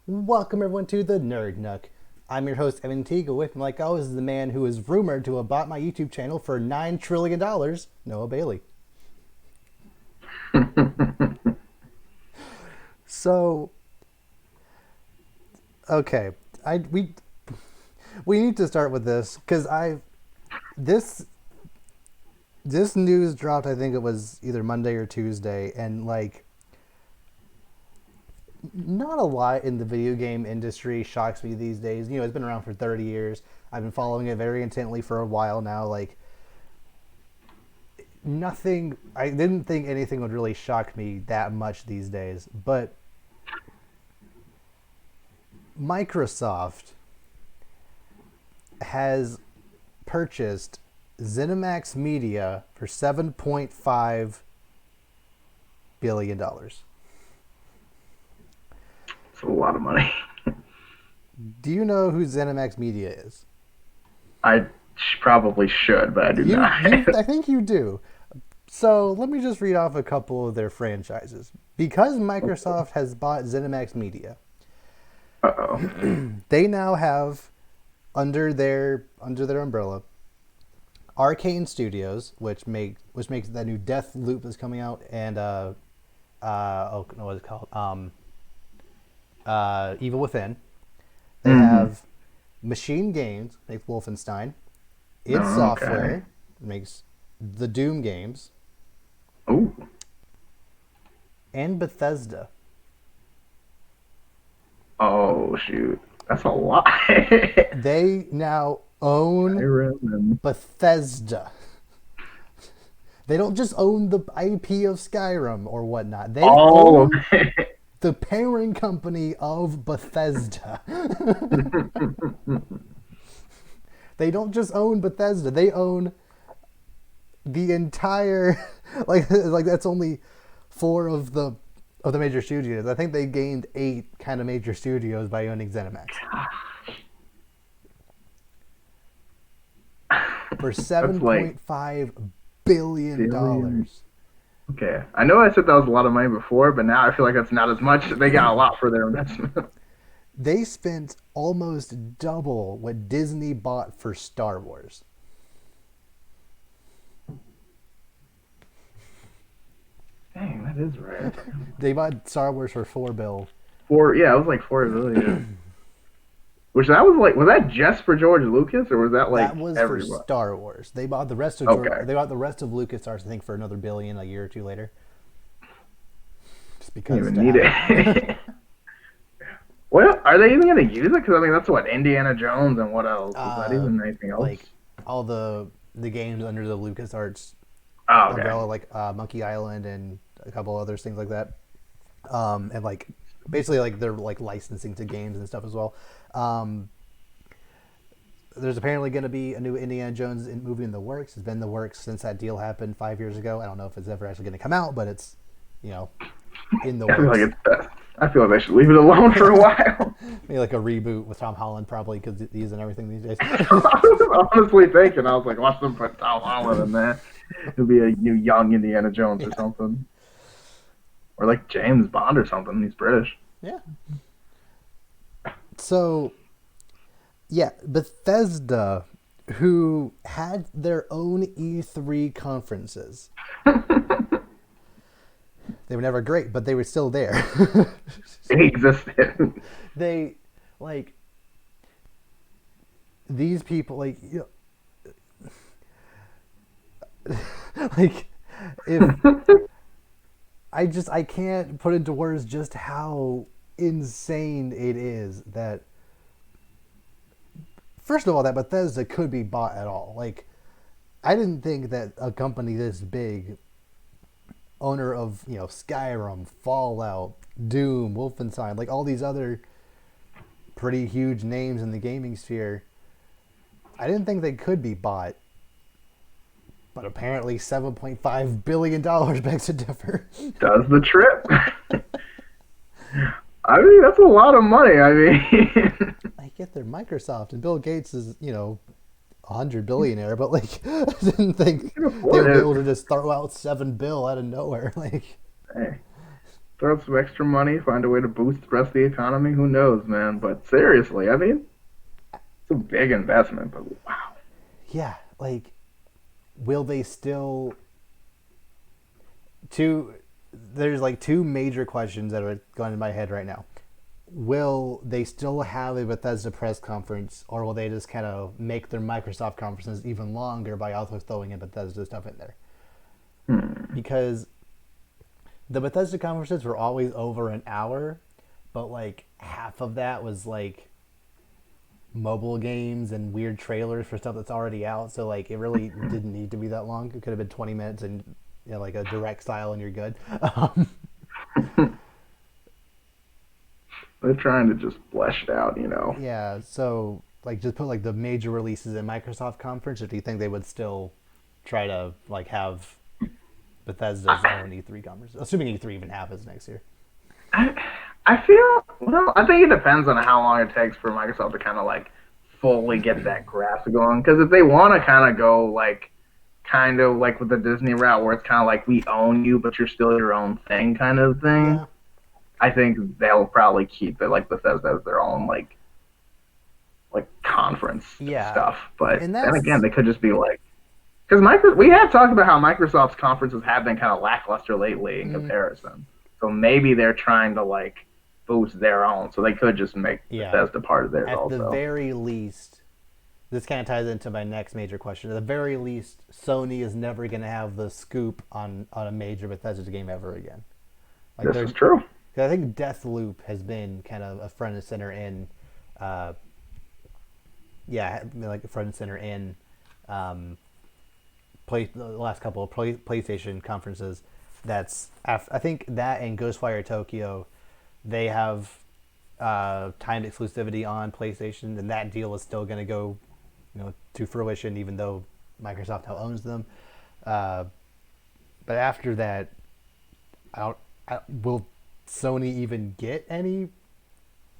Welcome everyone to the Nerd Nook. I'm your host Evan Teague. With me, like always, is the man who is rumored to have bought my YouTube channel for $9 trillion, Noah Bailey. So, okay, we need to start with this because this news dropped. I think it was either Monday or Tuesday, and not a lot in the video game industry shocks me these days. You know, it's been around for 30 years. I've been following it very intently for a while now. Nothing, I didn't think anything would really shock me that much these days. But Microsoft has purchased ZeniMax Media for $7.5 billion. It's a lot of money. Do you know who ZeniMax Media is? I probably should, but I do not. I think you do. So let me just read off a couple of their franchises. Because Microsoft has bought ZeniMax Media, they now have under their umbrella Arcane Studios, which makes that new Death Loop that's coming out, and what is it called? Evil Within. They have Machine Games, makes Wolfenstein. Id Software makes the Doom games. Ooh. And Bethesda. Oh, shoot. That's a lot. They now own Bethesda. They don't just own the IP of Skyrim or whatnot. They own the parent company of Bethesda. They don't just own Bethesda. They own the entire like that's only 4 of the major studios. I think they gained 8 kind of major studios by owning ZeniMax. For $7.5 billion. Okay. I know I said that was a lot of money before, but now I feel like that's not as much. They got a lot for their investment. They spent almost double what Disney bought for Star Wars. Dang, that is right. They bought Star Wars for $4 billion. It was like $4 billion. Which was that just for George Lucas, or was that like that was everybody? For Star Wars? They bought the rest of they bought the rest of LucasArts, I think, for another $1 billion a year or two later. Just because you even need it. Well, are they even going to use it? Because I mean, that's what Indiana Jones and what else? Is that even anything else? Like all the games under the LucasArts umbrella, like Monkey Island and a couple others, things like that. And like basically like they're like licensing to games and stuff as well. There's apparently going to be a new Indiana Jones movie in the works. It's been in the works since that deal happened 5 years ago. I don't know if it's ever actually going to come out, but it's, in the works. I feel like they should leave it alone for a while. Maybe like a reboot with Tom Holland, probably, because he's in everything these days. I was honestly thinking, I was like, watch them put Tom Holland in there. It'll be a new young Indiana Jones or something. Or like James Bond or something. He's British. Yeah. So, yeah, Bethesda, who had their own E3 conferences. They were never great, but they were still there. They existed. They, these people, if I can't put into words just how insane it is that, first of all, that Bethesda could be bought at all. I didn't think that a company this big, owner of Skyrim, Fallout, Doom, Wolfenstein, all these other pretty huge names in the gaming sphere, I didn't think they could be bought. But apparently $7.5 billion begs to differ. Does the trip. I mean, that's a lot of money. I mean, I get they're Microsoft, and Bill Gates is, $100 billionaire, but I didn't think they would be able to just throw out $7 billion out of nowhere. Hey. throw out some extra money, find a way to boost the rest of the economy. Who knows, man? But seriously, I mean, it's a big investment. But wow, Yeah, like, will they still two there's like two major questions that are going in my head right now. Will they still have a Bethesda press conference, or will they just kind of make their Microsoft conferences even longer by also throwing in Bethesda stuff in there? hmm. Because the Bethesda conferences were always over an hour, but like half of that was like mobile games and weird trailers for stuff that's already out. So like it really didn't need to be that long. It could have been 20 minutes and like a direct style and you're good. They're trying to just flesh it out, you know. Yeah, so like just put like the major releases in Microsoft conference, or do you think they would still try to like have Bethesda's own E3 conference, assuming E3 even happens next year? I I feel well. I think it depends on how long it takes for Microsoft to kind of like fully get that grasp going. Because if they want to kind of go like kind of like with the Disney route, where it's kind of like we own you, but you're still your own thing, kind of thing. Yeah, I think they'll probably keep it like Bethesda as their own like conference yeah, stuff. But and then again, that's they could just be like because we have talked about how Microsoft's conferences have been kind of lackluster lately in mm, comparison. So maybe they're trying to like boost their own. So they could just make yeah. Bethesda part of theirs At the also. very least, this kind of ties into my next major question. At the very least, Sony is never going to have the scoop on a major Bethesda game ever again. Like This they're, is true. I think Deathloop has been kind of a front and center in, uh, yeah, like a front and center in, um, the last couple of PlayStation conferences. I think that and Ghostwire Tokyo, they have timed exclusivity on PlayStation, and that deal is still going to go, to fruition, even though Microsoft now owns them. Uh, but after that, I don't. Will Sony even get any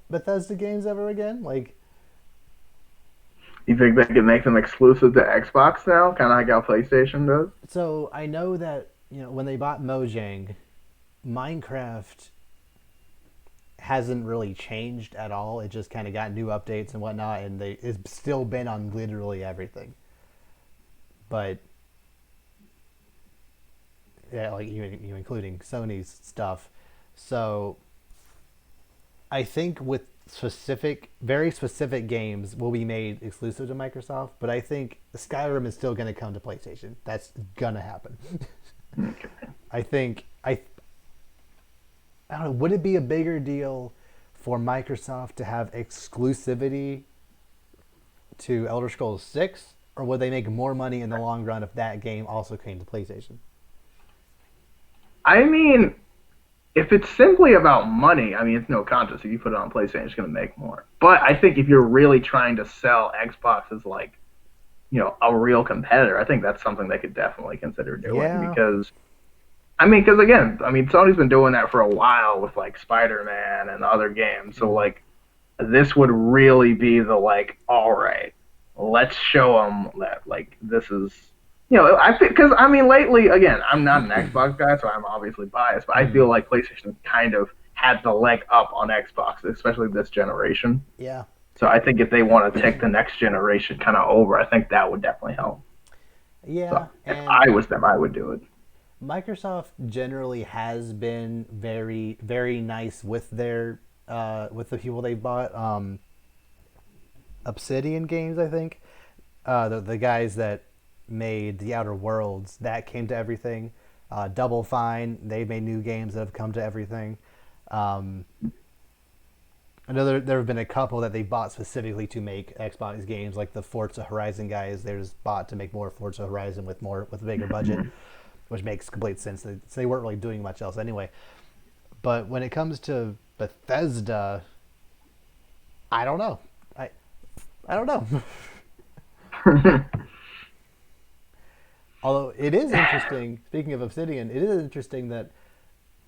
Bethesda games ever again? Like, You think they could make them exclusive to Xbox now, kind of like how PlayStation does? so I know that when they bought Mojang, Minecraft hasn't really changed at all. It just kind of got new updates and whatnot, and it's still been on literally everything. But yeah, like you including Sony's stuff. So I think with very specific games will be made exclusive to Microsoft, but I think Skyrim is still going to come to PlayStation. That's gonna happen. Okay. I think I don't know. Would it be a bigger deal for Microsoft to have exclusivity to Elder Scrolls 6, or would they make more money in the long run if that game also came to PlayStation? I mean, if it's simply about money, I mean, it's no contest. If you put it on PlayStation, it's going to make more. But I think if you're really trying to sell Xbox as like, a real competitor, I think that's something they could definitely consider doing Yeah. because I mean, because again, I mean, Sony's been doing that for a while with like Spider-Man and other games. So Mm. like, this would really be the like, all right, let's show them that like this is, I think because I mean, lately again, I'm not an Xbox guy, so I'm obviously biased, but I feel Mm. like PlayStation kind of had the leg up on Xbox, especially this generation. Yeah. So I think if they want to take the next generation kind of over, I think that would definitely help. So Yeah, if and I was them, I would do it. Microsoft generally has been very, very nice with their with the people they bought. Obsidian Games, I think. The guys that made the Outer Worlds, that came to everything. Double Fine, they made new games that have come to everything. Um, I know there have been a couple that they bought specifically to make Xbox games, like the Forza Horizon guys. They're just bought to make more Forza Horizon with a bigger budget, which makes complete sense. So they weren't really doing much else anyway. But when it comes to Bethesda, I don't know. I I don't know. Although it is interesting. Speaking of Obsidian, it is interesting that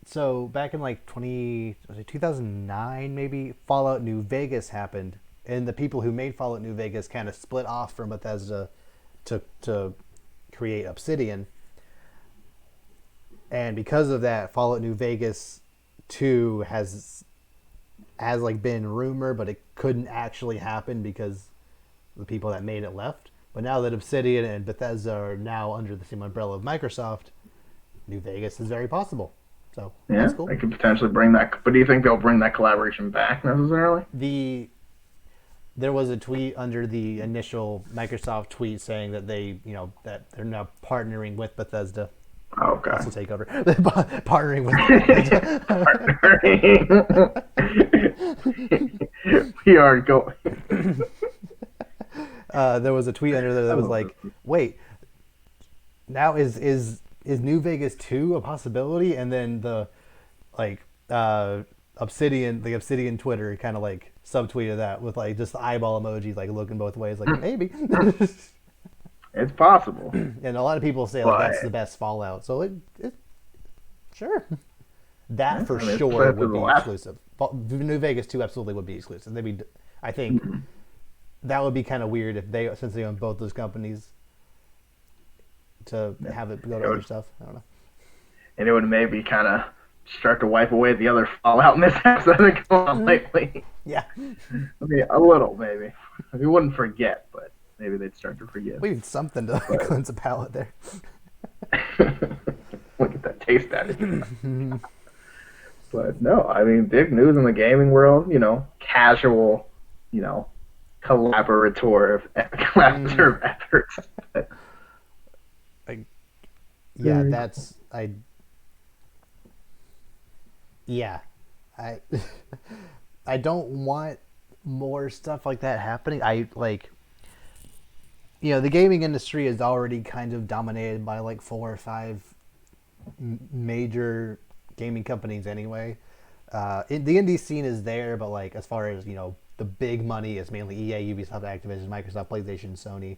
so back in like 2009 maybe, Fallout New Vegas happened, and the people who made Fallout New Vegas kind of split off from Bethesda to create Obsidian, and because of that, Fallout New Vegas 2 has like been rumor, but it couldn't actually happen because the people that made it left. But now that Obsidian and Bethesda are now under the same umbrella of Microsoft, New Vegas is very possible. So Yeah, that's cool. they could potentially bring that. But do you think they'll bring that collaboration back necessarily? There was a tweet under the initial Microsoft tweet saying that that they're now partnering with Bethesda. Okay. Also take over. Partnering with Bethesda. We are going. There was a tweet under there that was like, "Wait, now is New Vegas 2 a possibility?" And then the like Obsidian Twitter kind of like subtweeted that with like just the eyeball emoji like looking both ways, like maybe. It's possible. And a lot of people say like that's the best Fallout. So it sure. That for sure would be exclusive. New Vegas 2 absolutely would be exclusive. I think that would be kind of weird if since they own both those companies, to have it go to other stuff. I don't know. And it would maybe kind of start to wipe away the other Fallout mishaps that have come on lately. Yeah. I mean, a little maybe. We wouldn't forget, but maybe they'd start to forgive. We need something to cleanse the palate there. Look at that taste attitude. But no, I mean, big news in the gaming world. Casual, collaborative efforts. Yeah, that's Yeah, I don't want more stuff like that happening. The gaming industry is already kind of dominated by like 4 or 5 major gaming companies anyway. The indie scene is there, but like as far as the big money is mainly EA, Ubisoft, Activision, Microsoft, PlayStation, Sony.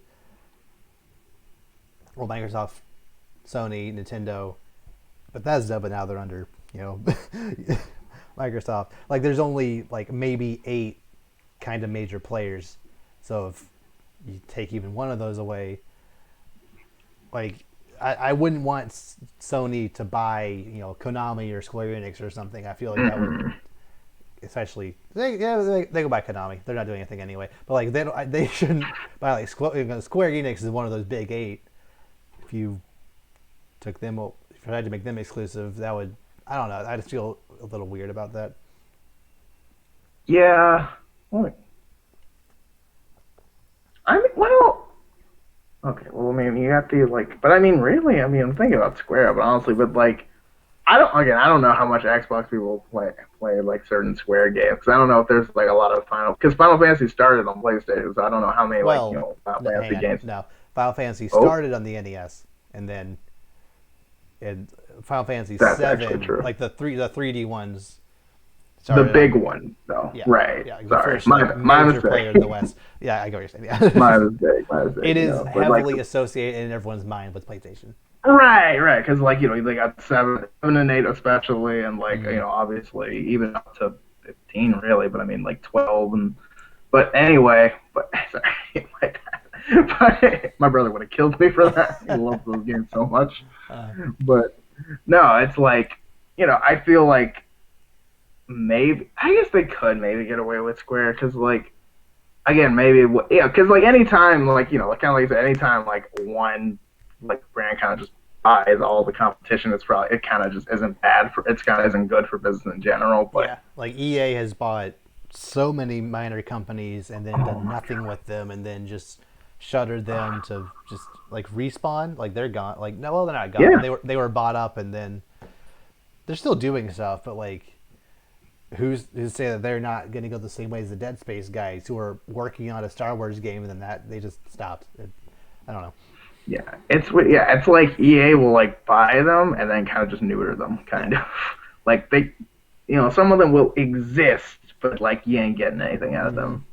Well, Microsoft, Sony, Nintendo, Bethesda, but now they're under Microsoft. Like there's only like maybe 8 kind of major players. So if you take even one of those away, like I wouldn't want Sony to buy Konami or Square Enix or something. I feel like that would, especially they go buy Konami. They're not doing anything anyway. But like they shouldn't buy like Square Enix is one of those big 8. If you took them, if you tried to make them exclusive, that would, I don't know. I just feel a little weird about that. Yeah. I mean, well, okay. Well, I mean, you have to but I mean, really, I mean, I'm thinking about Square, but honestly, but like, I don't know how much Xbox people play like certain Square games, because I don't know if there's like a lot of Final Fantasy started on PlayStation, so I don't know how many Final Fantasy games. No, Final Fantasy started on the NES, and then Final Fantasy 7, like the 3D ones. The big one, though. Yeah, right. Yeah, sorry. First, my mistake. Player in the West. Yeah, I get what you're saying. Yeah. My mistake. It is heavily associated in everyone's mind with PlayStation. Right. Because they got 7 and 8 especially, and obviously even up to 15 really, but I mean 12 but anyway, sorry, but my brother would have killed me for that. He loves those games so much. But no, it's I feel like maybe, I guess they could maybe get away with Square, because again, maybe, because anytime kind of like I said, anytime one brand kind of just buys all the competition, it kind of just isn't it's kind of isn't good for business in general. But yeah, like EA has bought so many minor companies and then done nothing with them, and then just shuttered them to just Respawn. They're gone. No, well, they're not gone. Yeah. They were bought up, and then they're still doing stuff, but who's to say that they're not going to go the same way as the Dead Space guys who are working on a Star Wars game, and then that they just stopped. I don't know. Yeah, it's like EA will buy them and then kind of just neuter them, kind of. They, some of them will exist, but you ain't getting anything out of them.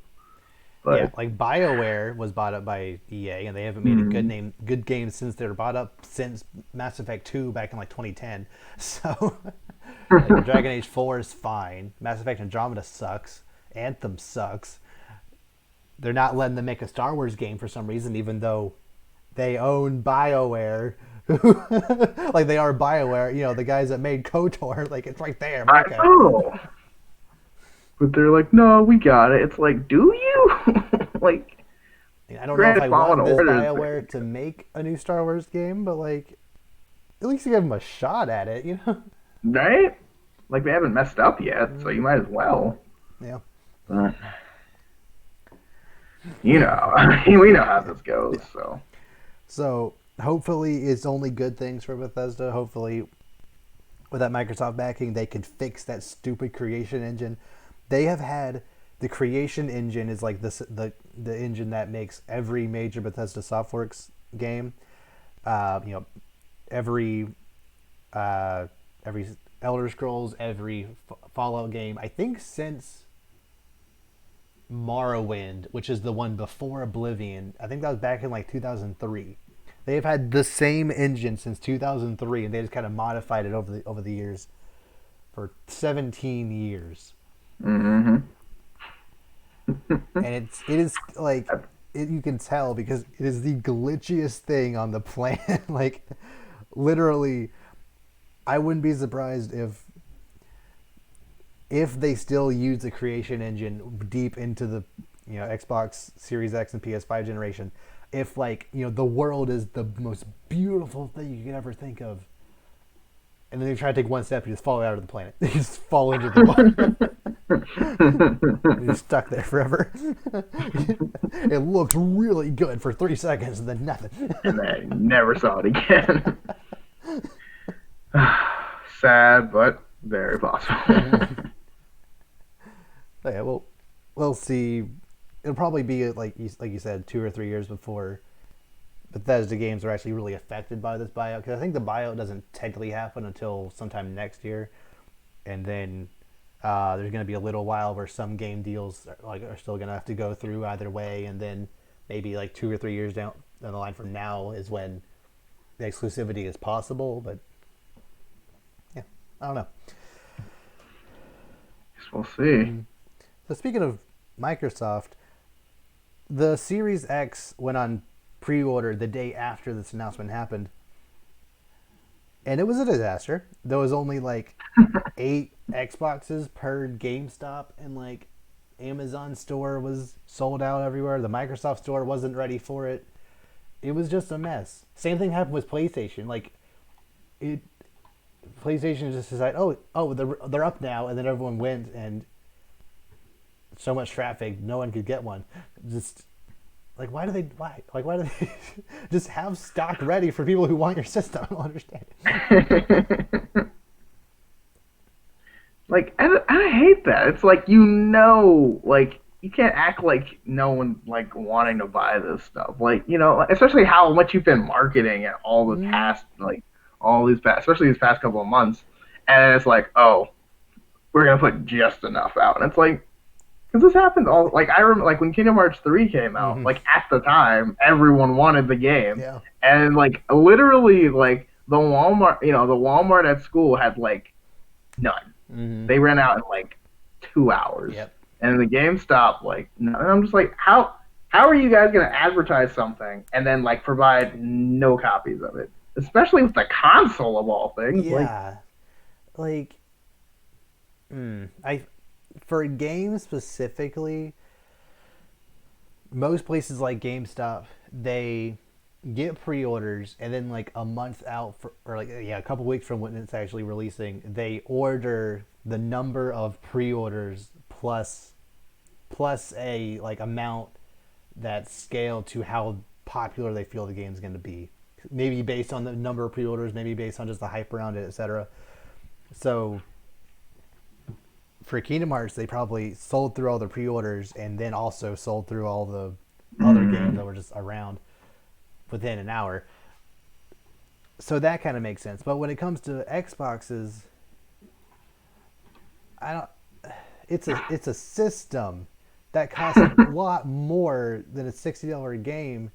But, yeah, BioWare was bought up by EA, and they haven't made a good game since they were bought up since Mass Effect 2 back in 2010. So. Dragon Age 4 is fine. Mass Effect Andromeda sucks. Anthem sucks. They're not letting them make a Star Wars game for some reason, even though they own BioWare, Like they are BioWare, the guys that made KOTOR. Like it's right there, I America. know. But they're like, no, we got it. It's like, do you? Like, I don't know if granted, I Fallen want this Order is BioWare to make a new Star Wars game, but like at least give them a shot at it. right. Like they haven't messed up yet, so you might as well. Yeah. But we know how this goes. So So hopefully it's only good things for Bethesda. Hopefully with that Microsoft backing, they can fix that stupid creation engine. They have had the creation engine is like the engine that makes every major Bethesda Softworks game. Every every Elder Scrolls, every Fallout game. I think since Morrowind, which is the one before Oblivion. I think that was back in like 2003. They've had the same engine since 2003, and they just kind of modified it over the years for 17 years. mm-hmm. And it is like you can tell because it is the glitchiest thing on the planet. Like literally, I wouldn't be surprised if they still use the creation engine deep into the Xbox Series X and PS5 generation, if like the world is the most beautiful thing you could ever think of, and then you try to take one step, you just fall out of the planet. You just fall into the water. You're stuck there forever. It looks really good for 3 seconds and then nothing. And I never saw it again. Sad, but very possible. Yeah, well, we'll see. It'll probably be like you said, 2 or 3 years before Bethesda games are actually really affected by this buyout. Because I think the buyout doesn't technically happen until sometime next year, and then there's going to be a little while where some game deals are still going to have to go through either way, and then maybe like 2 or 3 years down the line from now is when the exclusivity is possible. But yeah, I don't know. Guess we'll see. So speaking of Microsoft, the Series X went on pre-order the day after this announcement happened, and it was a disaster. There was only like 8 Xboxes per GameStop, and like Amazon store was sold out everywhere. The Microsoft store wasn't ready for it. It was just a mess. Same thing happened with PlayStation. Like PlayStation just decided, oh, they're up now, and then everyone went, and so much traffic, no one could get one. Just like why do they just have stock ready for people who want your system? I don't understand it. Like I hate that. It's like like you can't act like no one like wanting to buy this stuff. Like especially how much you've been marketing and all the past especially these past couple of months, and it's like, oh, we're gonna put just enough out, and it's like. Because this happened all like I remember like when Kingdom Hearts 3 came out, like at the time everyone wanted the game. Yeah. And like literally like the Walmart at school had like none. Mm-hmm. They ran out in like 2 hours. Yep. And the GameStop like none. And I'm just like how are you guys going to advertise something and then like provide no copies of it? Especially with the console of all things. Yeah. For games specifically, most places like GameStop, they get pre-orders, and then like a month out a couple weeks from when it's actually releasing, they order the number of pre-orders plus a like amount that's scaled to how popular they feel the game's going to be. Maybe based on the number of pre-orders, maybe based on just the hype around it, etc. So for Kingdom Hearts, they probably sold through all the pre-orders and then also sold through all the other games that were just around within an hour. So that kind of makes sense. But when it comes to Xboxes, it's a system that costs a lot more than a $60 game.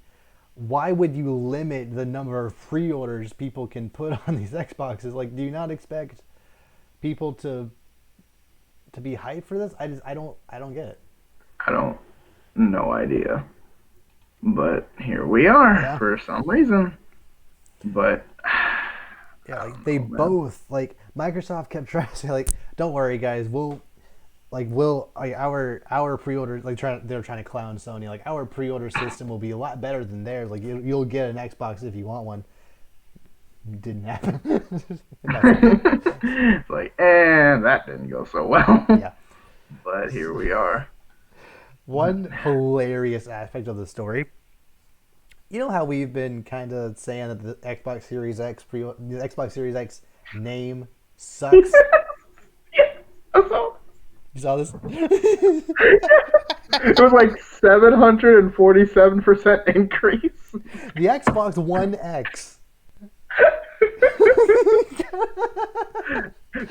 Why would you limit the number of pre-orders people can put on these Xboxes? Like, do you not expect people to be hyped for this? I don't get it. No idea. But here we are for some reason. But Yeah, I like don't they know, man. both like Microsoft kept trying to say like, don't worry guys, we'll like our pre-order like they're trying to clown Sony like our pre-order system will be a lot better than theirs. Like you'll get an Xbox if you want one. Didn't happen. It never did. It's like, and that didn't go so well. Yeah. But here we are. One hilarious aspect of the story. You know how we've been kind of saying that the Xbox Series X name sucks. Yeah. So, You saw this? it was like 747% increase. The Xbox One X.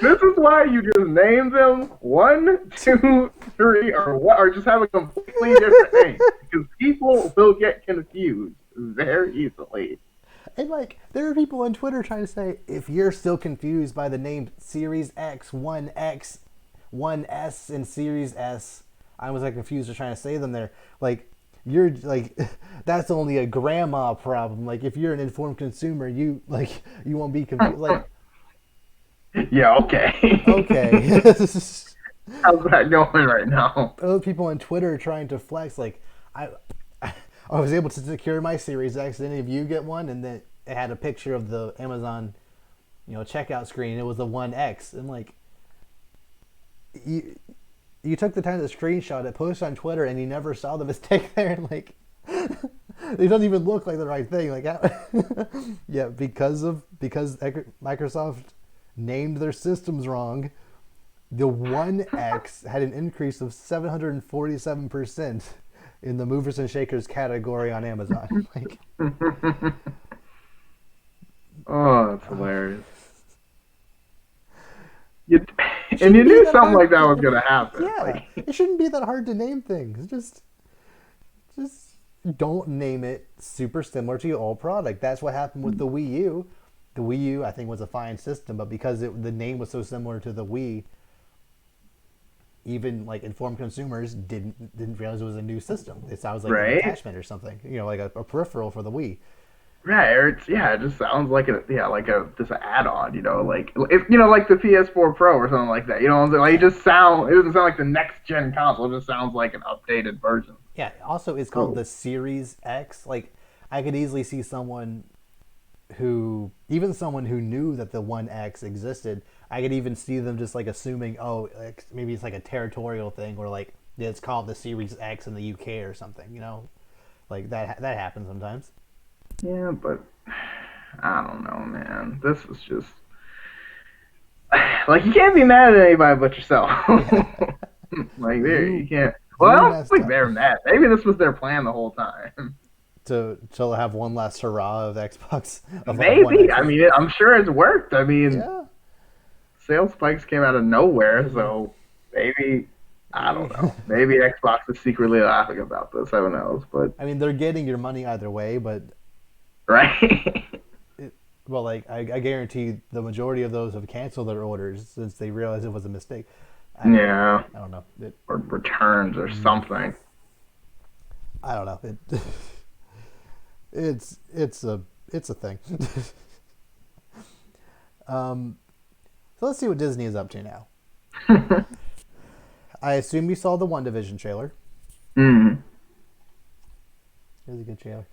This is why you just name them 1, 2, 3, or what, or just have a completely different name because people will get confused very easily. And like, there are people on Twitter trying to say, if you're still confused by the name Series X, One X, One S, and Series S, I was like confused or trying to say them there. Like, you're like, that's only a grandma problem. Like, if you're an informed consumer, you won't be confused. Like, Yeah, okay. okay. How's that going right now? Other people on Twitter trying to flex. Like, I, I was able to secure my Series X. Did any of you get one? And then it had a picture of the Amazon, checkout screen. It was the One X. And like, you took the time to screenshot it, post on Twitter, and you never saw the mistake there. And like, it doesn't even look like the right thing. Like, yeah, because Microsoft named their systems wrong. The One X had an increase of 747% in the movers and shakers category on Amazon. Like, Oh, that's hilarious. it And you shouldn't be knew that something hard. like that was going to happen. Yeah, Like, it shouldn't be that hard to name things. Just don't name it super similar to your old product. That's what happened with the Wii U. The Wii U, I think, was a fine system, but because the name was so similar to the Wii, even like informed consumers didn't realize it was a new system. It sounds like an right? attachment or something, like a peripheral for the Wii. Right, or it just sounds like just an add-on, like if like the PS4 Pro or something like that, what I'm saying? Like Yeah, it doesn't sound like the next gen console, it just sounds like an updated version. yeah. Also, it's called So, the Series X. Like, I could easily see someone someone who knew that the One X existed, I could even see them just like assuming, oh, like, maybe it's like a territorial thing, or like it's called the Series X in the UK or something. Like that happens sometimes. yeah, but I don't know, man. This is just like you can't be mad at anybody but yourself. Yeah, Like there, you you can't. Well, I you don't messed think up they're mad. Maybe this was their plan the whole time. to have one last hurrah of Xbox of One Maybe. I X's. mean, I'm sure it's worked. I mean, Yeah, sales spikes came out of nowhere, maybe so maybe I don't maybe. know. Maybe Xbox is secretly laughing about this. Who knows? But I mean, they're getting your money either way, but right. well, like I guarantee the majority of those have canceled their orders since they realized it was a mistake. I Yeah, I don't know. or returns or something. I don't know. It's a thing. So let's see what Disney is up to now. I assume you saw the WandaVision trailer. Mm. It was a good trailer.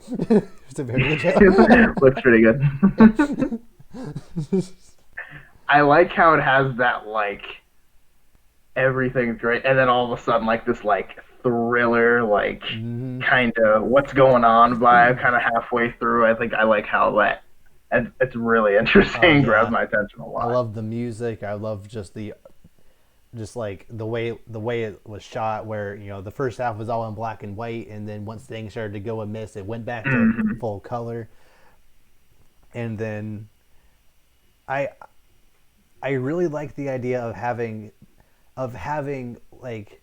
It's a very good trailer. Looks pretty good. I like how it has that like everything's great, and then all of a sudden like this like thriller like Hmm. kind of what's going on vibe kind of halfway through. I think I like how that and it's really Oh interesting, grabs yeah, my attention a I lot. love the music. I love just like the way it was shot, where the first half was all in black and white, and then once things started to go amiss, it went back to Hmm. full color. And then I I really like the idea of having like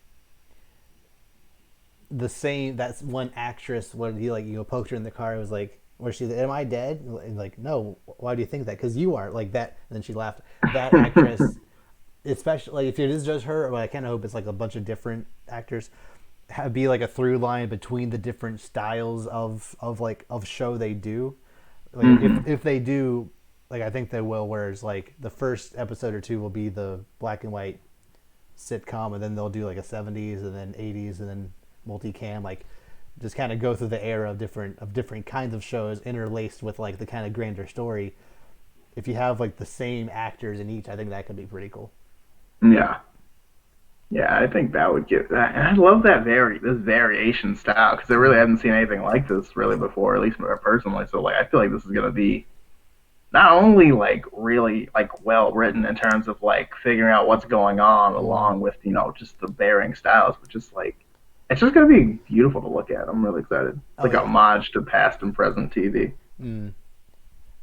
the same, that's one actress when he like poked her in the car. It was like, where she, am I dead? And like, no, why do you think that? Because you are like that. And then she laughed. That actress, especially like, if it is just her, but I kind of hope it's like a bunch of different actors, be like a through line between the different styles of show they do. Like Hmm. if they do like I think they will. Whereas like the first episode or two will be the black and white sitcom, and then they'll do like a '70s and then '80s and then multicam, like just kind of go through the era of different kinds of shows interlaced with like the kind of grander story. If you have like the same actors in each, I think that could be pretty cool. Yeah. Yeah, I think that would get that. And I love that this variation style because I really haven't seen anything like this really before, at least personally. So like, I feel like this is gonna be not only like really like well written in terms of like figuring out what's going on, along with just the varying styles, but just like it's just gonna be beautiful to look at. I'm really excited. It's Oh like a yeah. homage to past and present TV. Mm.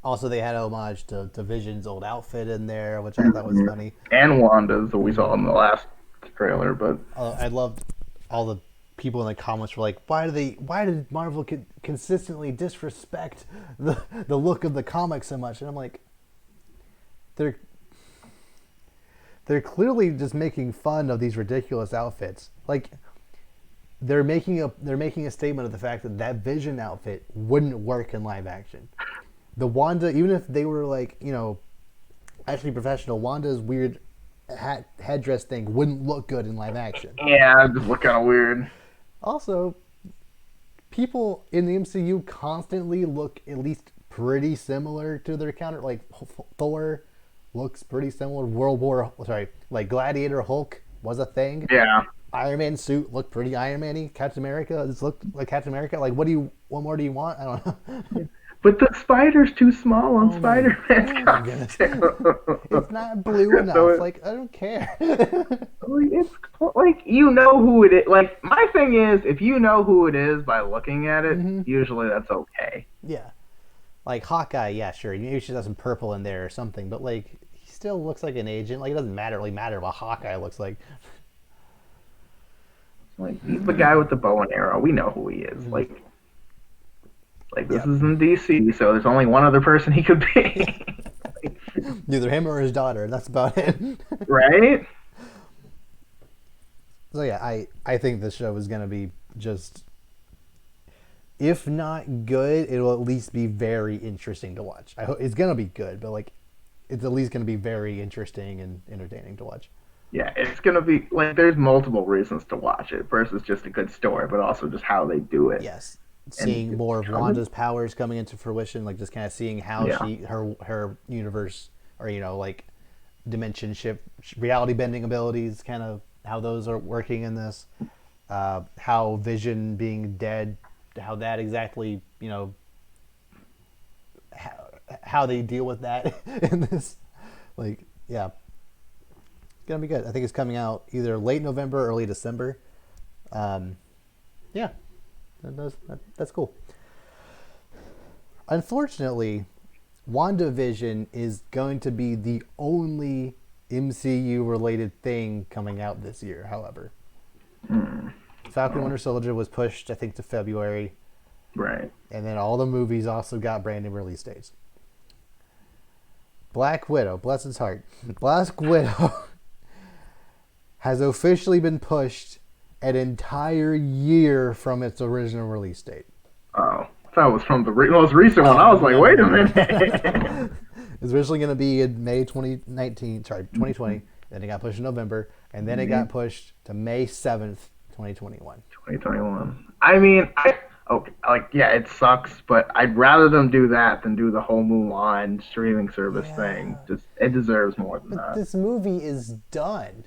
Also, they had a homage to Vision's old outfit in there, which I thought was funny. And Wanda's that we saw Mm. in the last trailer, but I loved all the people in the comments were like, why did Marvel consistently disrespect the look of the comic so much? And I'm like, they're they're clearly just making fun of these ridiculous outfits. Like they're making a statement of the fact that that Vision outfit wouldn't work in live action. The Wanda, even if they were like actually professional, Wanda's weird headdress thing wouldn't look good in live action. yeah, it just look kind of weird. Also, people in the MCU constantly look at least pretty similar to their counter. Like Thor looks pretty similar. Like Gladiator Hulk was a thing. Yeah. Iron Man suit looked pretty Iron Man-y. Captain America just looked like Captain America. Like, what more do you want? I don't know. But the spider's too small on Spider-Man's Oh my goodness. costume. It's not blue enough. So Like, I don't care. it's like you know who it is. Like my thing is, if you know who it is by looking at it, usually that's okay. Yeah. Like Hawkeye, yeah, sure. Maybe she has some purple in there or something, but like he still looks like an agent. Like it doesn't really matter what Hawkeye looks like. Like he's the guy with the bow and arrow. We know who he is. Like this is in DC, so there's only one other person he could be. Either him or his daughter. That's about it. Right? So yeah, I think this show is gonna be just, if not good, it will at least be very interesting to watch. I hope it's gonna be good, but like, it's at least gonna be very interesting and entertaining to watch. Yeah, it's gonna be like there's multiple reasons to watch it versus just a good story, but also just how they do it. Yes, And seeing more of Wanda's powers coming into fruition, like just kind of seeing how her universe, or like dimension shift, reality bending abilities, kind of how those are working in this. How Vision being dead, how that exactly, how they deal with that in this. Like, yeah, it's gonna be good. I think it's coming out either late November or early December. Yeah, that's cool. Unfortunately, WandaVision is going to be the only MCU related thing coming out this year, however. Falcon Winter Soldier was pushed, I think, to February. Right. And then all the movies also got brand new release dates. Black Widow, bless his heart. Black Widow has officially been pushed an entire year from its original release date. Oh, I thought it was from the most recent one. I was like, wait a minute. It was originally going to be in May 2020. Then it got pushed in November, and then it got pushed to May 7th, 2021. 2021. I mean, it sucks, but I'd rather them do that than do the whole Mulan streaming service thing. Just it deserves more than that. This movie is done.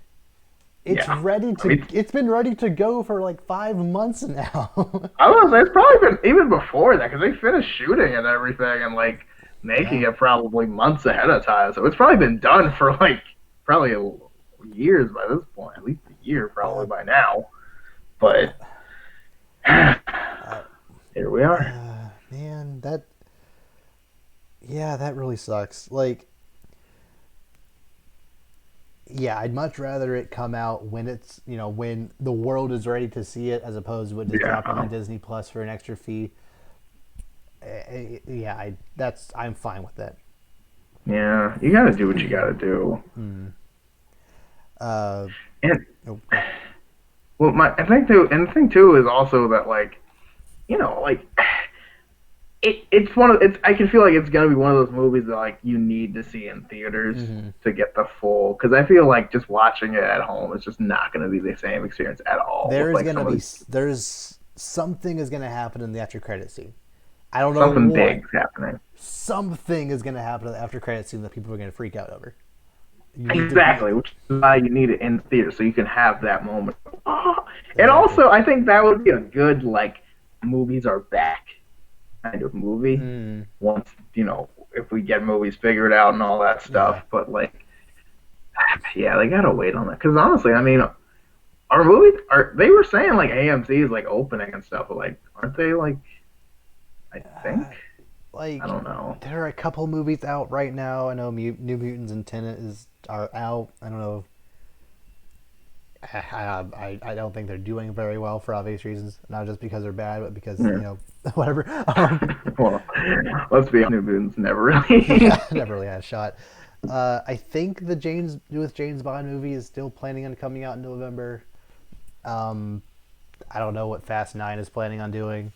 It's ready to. It's been ready to go for like 5 months now. I was say it's probably been even before that because they finished shooting and everything and like making it probably months ahead of time. So it's probably been done for like probably years by this point, at least a year probably by now. But here we are. Man, that really sucks. Like, yeah, I'd much rather it come out when it's, when the world is ready to see it, as opposed to it just dropping on Disney Plus for an extra fee. I'm fine with that. Yeah, you gotta do what you gotta do. The thing too is also that like, it's one of it's. I can feel like it's gonna be one of those movies that like you need to see in theaters Mm-hmm. to get the full. Because I feel like just watching it at home is just not gonna be the same experience at all with There's like gonna some of be the there's something is gonna happen in the after credit scene. I don't know something what. big's happening. Something is gonna happen in the after credit scene that people are gonna freak out over. You need to be Exactly, which is why you need it in theater so you can have that moment. And exactly. also, I think that would be a good like movies are back kind of movie Mm, once if we get movies figured out and all that yeah. stuff. But like, yeah, they gotta wait on that because honestly, I mean, our movies are they were saying like AMC is like opening and stuff, but like, aren't they like? I think I Like don't know. there are a couple movies out right now. I know New Mutants and Tenet are out. I don't know. I don't think they're doing very well for obvious reasons. Not just because they're bad, but because Yeah. whatever. Well, let's be honest, New Mutants never really. Yeah, never really had a shot. I think the James Bond movie is still planning on coming out in November. Um, I don't know what Fast 9 is planning on doing.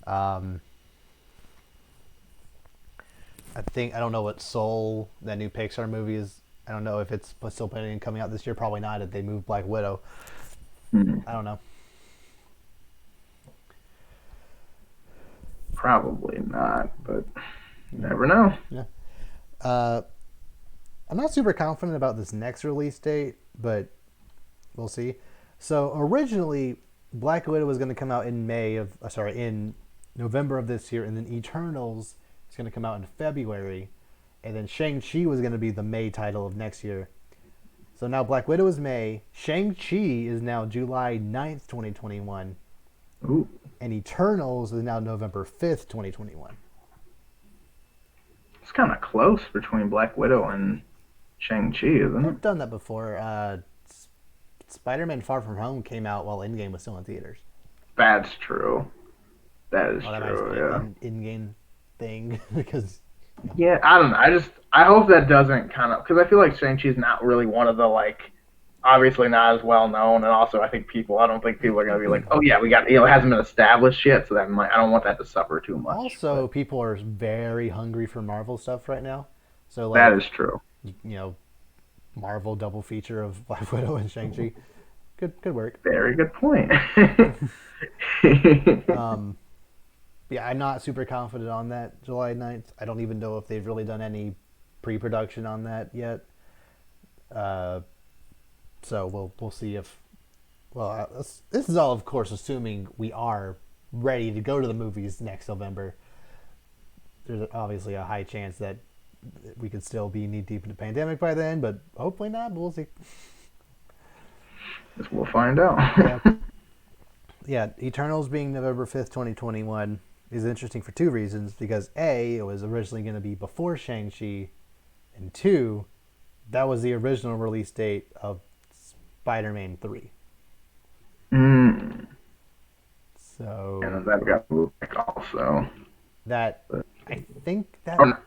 Um, I don't know what Soul, that new Pixar movie is. I don't know if it's still planning on coming out this year. Probably not. If they move Black Widow, I don't know. Probably not, but you never know. Yeah. Uh, I'm not super confident about this next release date, but we'll see. So originally, Black Widow was going to come out in November of this year, and then Eternals is going to come out in February, and then Shang-Chi was going to be the May title of next year. So now Black Widow is May, Shang-Chi is now July 9th, 2021, Ooh, and Eternals is now November 5th, 2021. it's kind of close between Black Widow and Shang-Chi, isn't it? They've done that before. Spider-Man Far From Home came out while Endgame was still in theaters. That's true. That is Well, that might just true, be yeah. an in-game thing because Yeah, I don't know. I hope that doesn't kind of because I feel like Shang-Chi's not really one of the like obviously not as well known, and also I don't think people are gonna be like, oh yeah, we got it hasn't been established yet, so that might I don't want that to suffer too much. also But people are very hungry for Marvel stuff right now. So that like is true. Marvel double feature of Black Widow and Shang-Chi. Good work. Very good point. Um, yeah, I'm not super confident on that July 9th. I don't even know if they've really done any pre-production on that yet. Uh, so we'll see if this is all of course assuming we are ready to go to the movies next November. There's obviously a high chance that we could still be knee deep in the pandemic by then, but hopefully not. But we'll see. Guess we'll find out. Yeah, yeah. Eternals being November 5th, 2021 is interesting for two reasons. Because A, it was originally going to be before Shang-Chi, and two, that was the original release date of Spider-Man 3. Mm. And So then that got moved back also. that But, I think that oh, no,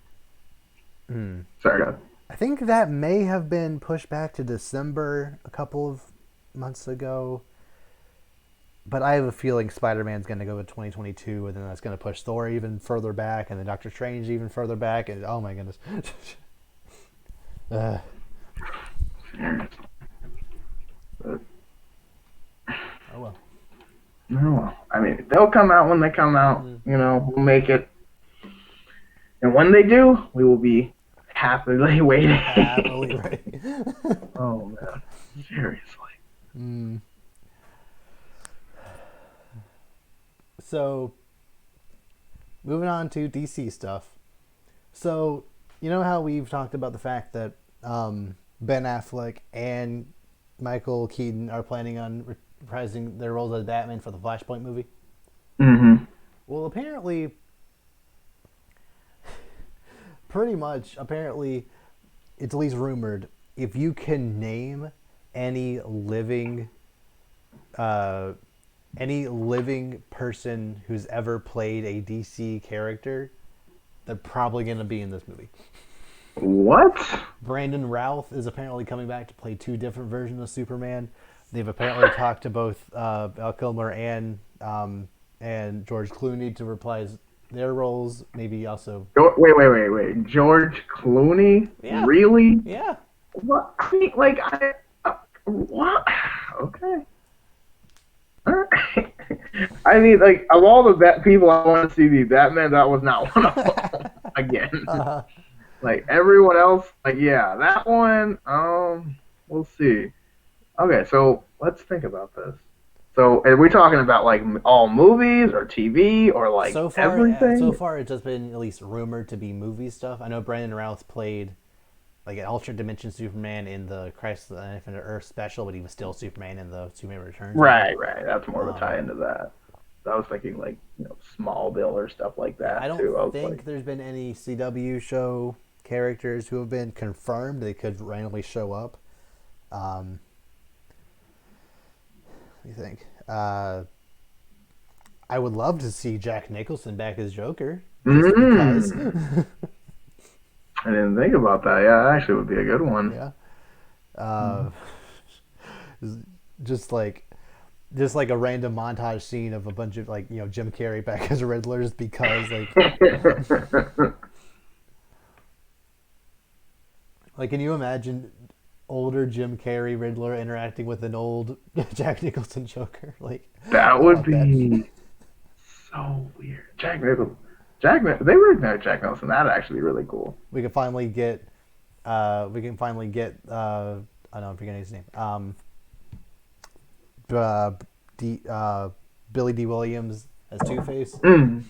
hmm, sorry, go ahead. I think that may have been pushed back to December a couple of months ago. But I have a feeling Spider-Man's going to go to 2022, and then that's going to push Thor even further back, and then Doctor Strange even further back, and oh my goodness. uh, But, oh well. no, I mean they'll come out when they come out. Mm. We'll make it, and when they do, we will be happily waiting. Happily ready. Oh man, seriously. Mm. So, moving on to DC stuff. So, you know how we've talked about the fact that Ben Affleck and Michael Keaton are planning on reprising their roles as Batman for the Flashpoint movie? Mm-hmm. Well, apparently, it's at least rumored, if you can name any living uh, any living person who's ever played a DC character, they're probably going to be in this movie. What? Brandon Routh is apparently coming back to play two different versions of Superman. They've apparently talked to both Val Kilmer and George Clooney to reprise their roles, maybe also. Wait. George Clooney? Yeah, Really? yeah. What? I mean, like, what? Okay. Alright. I mean, like, of all the people I want to see be Batman, that was not one of them. Again. uh, Like, everyone else, like, yeah, that one, we'll see. Okay, so let's think about this. So, are we talking about, like, all movies or TV or, like, so everything? far, it's just been at least rumored to be movie stuff. I know Brandon Routh played like an alternate dimension Superman in the Crisis on Infinite Earth special, but he was still Superman in the Superman Returns one. Right. That's more of a tie into that. I was thinking, like, Smallville or stuff like Yeah, I that, don't too. I was like, think there's been any CW show characters who have been confirmed. They could randomly show up. What do you think? I would love to see Jack Nicholson back as Joker, just because. I didn't think about that. Yeah, that actually would be a good one. Yeah. Uh, just like just like a random montage scene of a bunch of like Jim Carrey back as Riddlers because like can you imagine older Jim Carrey Riddler interacting with an old Jack Nicholson Joker? Like That how would about that? be so weird. They recognize Jack Nicholson. That'd actually be really cool. We can finally get I don't know, I'm forgetting his name. Uh, D, Billy D. Williams as Two-Face. Mm.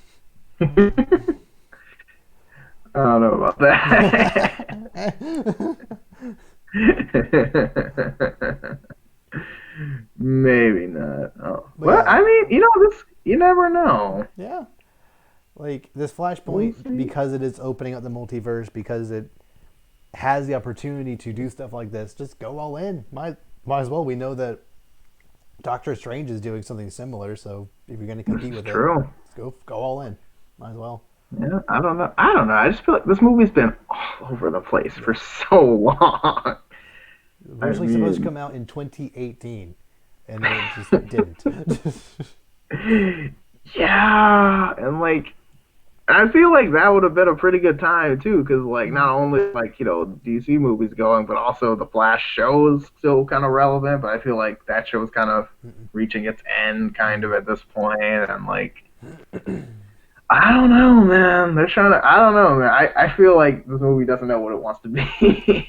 I don't know about that. Maybe not. Oh. But Well, yeah, I mean, this. You never know. yeah. Like this We'll Flashpoint, see. because it is opening up the multiverse, because it has the opportunity to do stuff like this, just go all in. Might as well. We know that Doctor Strange is doing something similar, so if you're going to compete with it, True. go all in. Might as well. Yeah, I don't know. I just feel like this movie's been all over the place Yeah. for so long. I Originally supposed to mean, come out in 2018, and then it just didn't. yeah, and like I feel like that would have been a pretty good time too, because like not only like DC movies going, but also the Flash show is still kind of relevant. But I feel like that show is kind of reaching its end, kind of at this point, and like I don't know, man. They're trying to. I don't know, man. I feel like this movie doesn't know what it wants to be.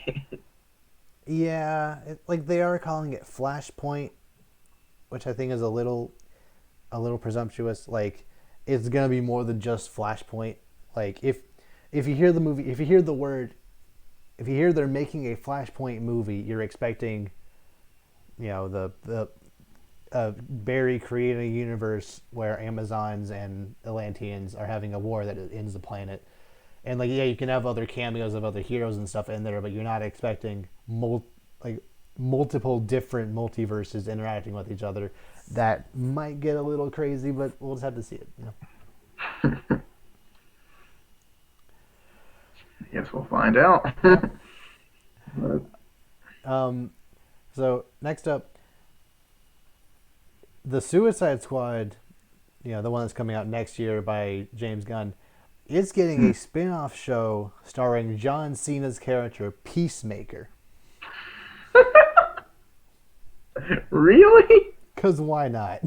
Yeah, like they are calling it Flashpoint, which I think is a little presumptuous. Like it's gonna be more than just Flashpoint. Like if you hear the movie, if you hear the word, if you hear they're making a Flashpoint movie, you're expecting, the Barry creating a universe where Amazons and Atlanteans are having a war that ends the planet. And like yeah, you can have other cameos of other heroes and stuff in there, but you're not expecting multiple different multiverses interacting with each other. That might get a little crazy, but we'll just have to see it. Guess we'll find out. Yeah. But, So next up, the Suicide Squad, the one that's coming out next year by James Gunn, is getting a spin-off show starring John Cena's character Peacemaker. really? Cause why not?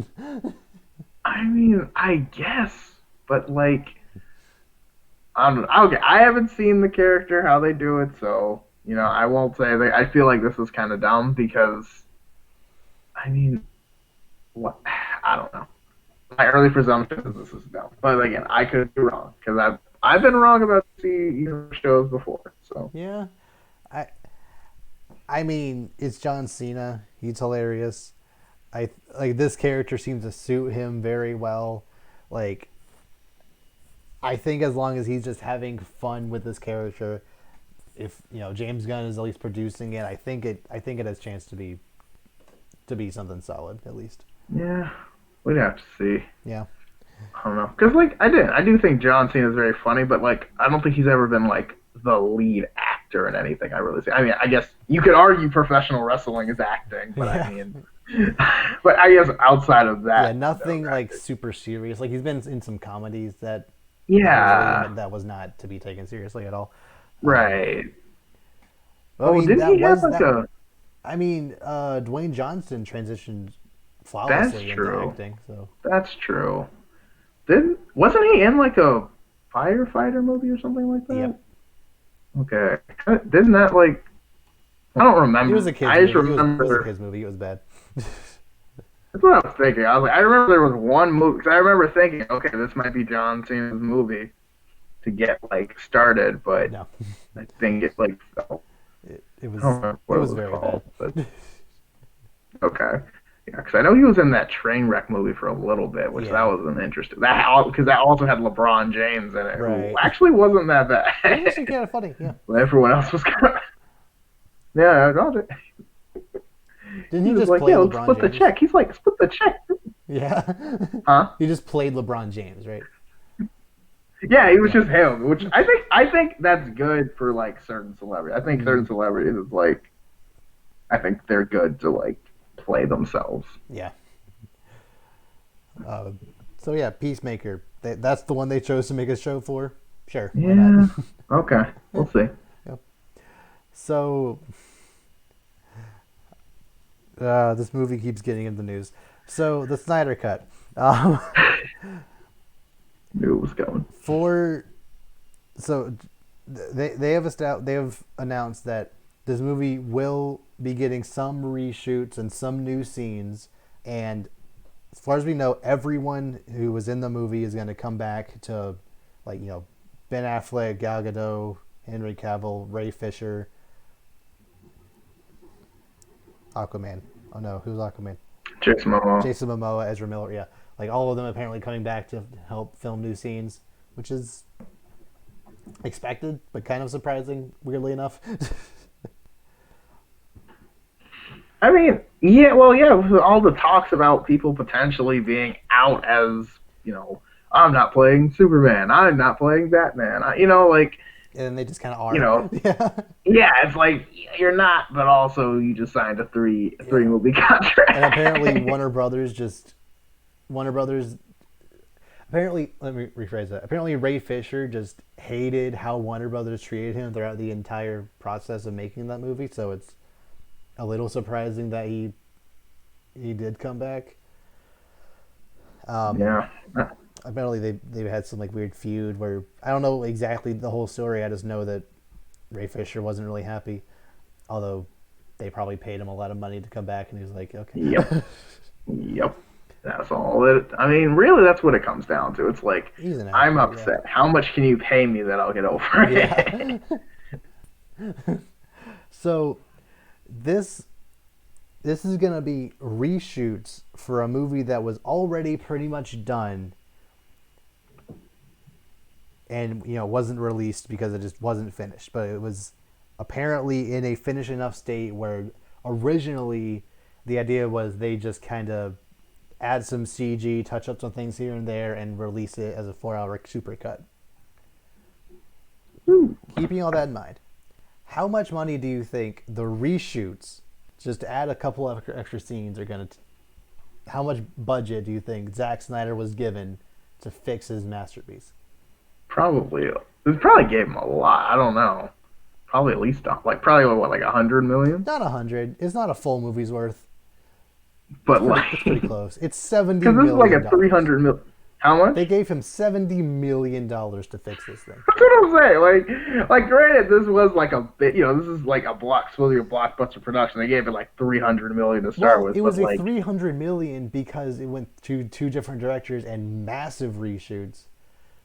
I mean, I guess, but like, I don't know. Okay, I haven't seen the character how they do it, so I won't say. I feel like this is kind of dumb because, I mean, what? I don't know. My early presumption is this is dumb, but again, I could be wrong because I've been wrong about shows before. So Yeah, I mean, it's John Cena. He's hilarious. I like this character seems to suit him very well. Like, I think as long as he's just having fun with this character, if James Gunn is at least producing it, I think it has a chance to be something solid at least. yeah, we'd have to see. Yeah. I don't know, because like I do think John Cena is very funny, but like I don't think he's ever been like the lead actor in anything I really see. I mean, I guess you could argue professional wrestling is acting, but Yeah. I mean, but I guess outside of that, Yeah, nothing like super serious. Like he's been in some comedies that Supposedly, Yeah, and that was not to be taken seriously at all. Um, right. I Oh, mean, didn't that he have was like that. a? I mean, Dwayne Johnson transitioned That's flawlessly into true. acting. So That's true. Didn't wasn't he in like a firefighter movie or something like yep, that? Okay. Didn't that like I don't it was remember. a kids I just movie. It was a remember kids movie. It was bad. that's what I was thinking. I was like, I remember there was one movie. 'Cause I remember thinking, okay, this might be John Cena's movie to get like started, but No, I think it like fell. it I don't was remember it what it was was very bad. called, but okay. Yeah, because I know he was in that train wreck movie for a little bit, which that Yeah, was an interesting. That because that also had LeBron James in it, who right. actually wasn't that It was actually bad. kind of funny. Yeah. But everyone else was kind of yeah. Didn't He he was just like, play yeah, let's LeBron split the James? check. He's like, split the check, Yeah. huh? He just played LeBron James, right? Yeah, he was Yeah. just him, which I think that's good for like certain celebrities. I think Hmm. certain celebrities is like I think they're good to like play themselves. Yeah. Uh, so yeah, Peacemaker. That's the one they chose to make a show for. Sure, why not? Yeah. Okay. We'll see. Yep. So this movie keeps getting in the news. So the Snyder Cut. Um, Knew it was going. for so they have announced that this movie will be getting some reshoots and some new scenes, and as far as we know, everyone who was in the movie is going to come back to, like, Ben Affleck, Gal Gadot, Henry Cavill, Ray Fisher, Aquaman. Oh no, who's Aquaman? Jason Momoa. Jason Momoa, Ezra Miller. Yeah, like all of them apparently coming back to help film new scenes, which is expected but kind of surprising, weirdly enough. I mean, yeah, well, yeah, with all the talks about people potentially being out as, I'm not playing Superman, I'm not playing Batman, like, And then they just kind of you are. know, Yeah. yeah, it's like you're not, but also you just signed a three Yeah. movie And apparently contract. Warner Brothers apparently, let me rephrase that. Apparently Ray Fisher just hated how Warner Brothers treated him throughout the entire process of making that movie, so it's a little surprising that he did come back. Um, Yeah, apparently they had some like weird feud where I don't know exactly the whole story. I just know that Ray Fisher wasn't really happy, although they probably paid him a lot of money to come back, and he was like, okay. yep, yep. That's all it. I mean, really, that's what it comes down to. It's like He's an I'm actor, yeah. upset. How much can you pay me that I'll get over it? Yeah. So this this is gonna be reshoots for a movie that was already pretty much done and wasn't released because it just wasn't finished, but it was apparently in a finished enough state where originally the idea was they just kind of add some CG, touch up some things here and there, and release it as a 4-hour supercut. Keeping all that in mind, how much money do you think the reshoots, just to add a couple of extra scenes, are going to? How much budget do you think Zack Snyder was given to fix his masterpiece? Probably. It probably gave him a lot. I don't know. Probably at least probably what like 100 million. Not 100. It's not a full movie's worth. But It's pretty like, close. It's 70 because this is like million a dollars. 300 mil. How much? They gave him $70 million to fix this thing. That's what I'm saying. Like, granted, this was like a bit. This is like supposed to be a blockbuster production. They gave it like 300 million to start Well, with, it but was a like, 300 million because it went to two different directors and massive reshoots.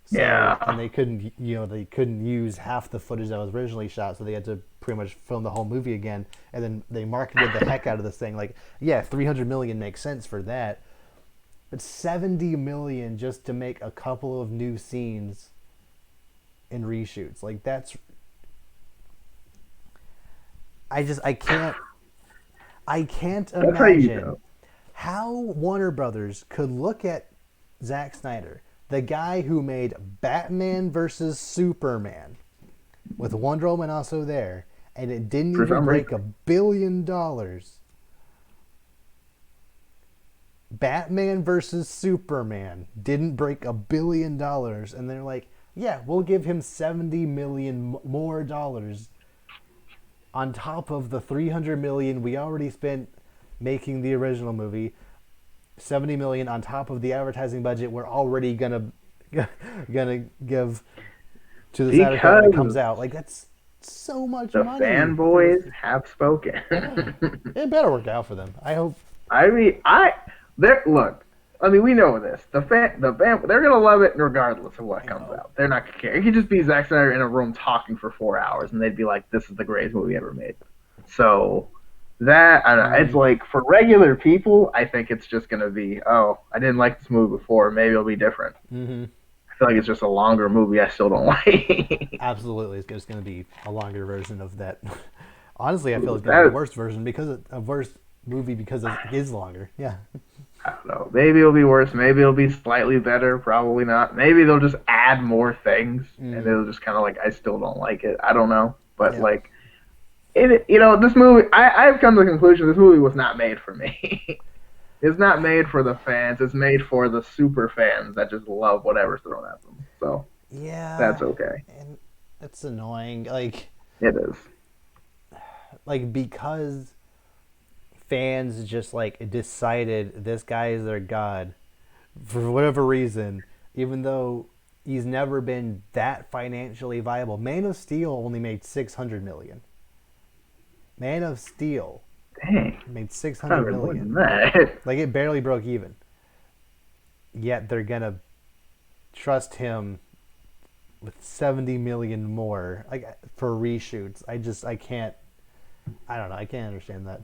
So, yeah, and they couldn't use half the footage that was originally shot, so they had to pretty much film the whole movie again. And then they marketed the heck out of this thing. Like, yeah, 300 million makes sense for that, but 70 million just to make a couple of new scenes in reshoots. Like, I can't that's how you imagine know. how Warner Brothers could look at Zack Snyder, the guy who made Batman versus Superman, with Wonder Woman also there, and it didn't For even some break reason, $1 billion, Batman versus Superman didn't break $1 billion, and they're like, yeah, we'll give him 70 million more dollars on top of the 300 million we already spent making the original movie. 70 million on top of the advertising budget we're already gonna give to the SnyderCut when it comes Because out. Like, that's so much the money for this. fanboys have spoken. Yeah, it better work out for them. I hope. I mean, look. I mean, we know this. They're gonna love it regardless of what comes out. They're not gonna care. It could just be Zack Snyder in a room talking for 4 hours, and they'd be like, "This is the greatest movie ever made." So that I don't know. It's like for regular people, I think it's just gonna be, "Oh, I didn't like this movie before. Maybe it'll be different." Mm-hmm. I feel like it's just a longer movie I still don't like. Absolutely, it's just going to be a longer version of that. Honestly, I feel it's going to be a worse version because a worse movie because it is longer. Yeah. I don't know. Maybe it'll be worse. Maybe it'll be slightly better. Probably not. Maybe they'll just add more things, and it'll just kind of like, I still don't like it. I don't know, but like, this movie. I've come to the conclusion this movie was not made for me. It's not made for the fans. It's made for the super fans that just love whatever's thrown at them. So yeah, that's okay. And it's annoying. Like, it is. Like, because fans just like decided this guy is their god for whatever reason, even though he's never been that financially viable. Man of Steel only made 600 million. Man of Steel made 600 million. Like, it barely broke even. Yet they're gonna trust him with 70 million more, like, for reshoots. I can't. I don't know. I can't understand that.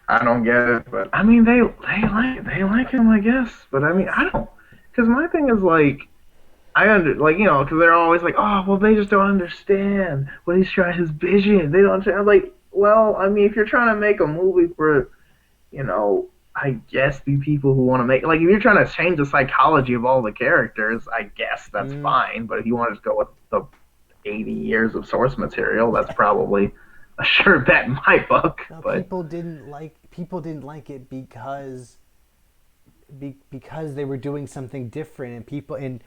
I don't get it, but I mean they like him, I guess. But I mean I don't, because my thing is like, because they're always like, oh well, they just don't understand what he's trying, his vision. They don't understand. I'm like, well, I mean, if you're trying to make a movie for, I guess the people who want to make, like, if you're trying to change the psychology of all the characters, I guess that's fine. But if you want to just go with the 80 years of source material, that's probably a sure bet in my book. No, but people didn't like it because they were doing something different, and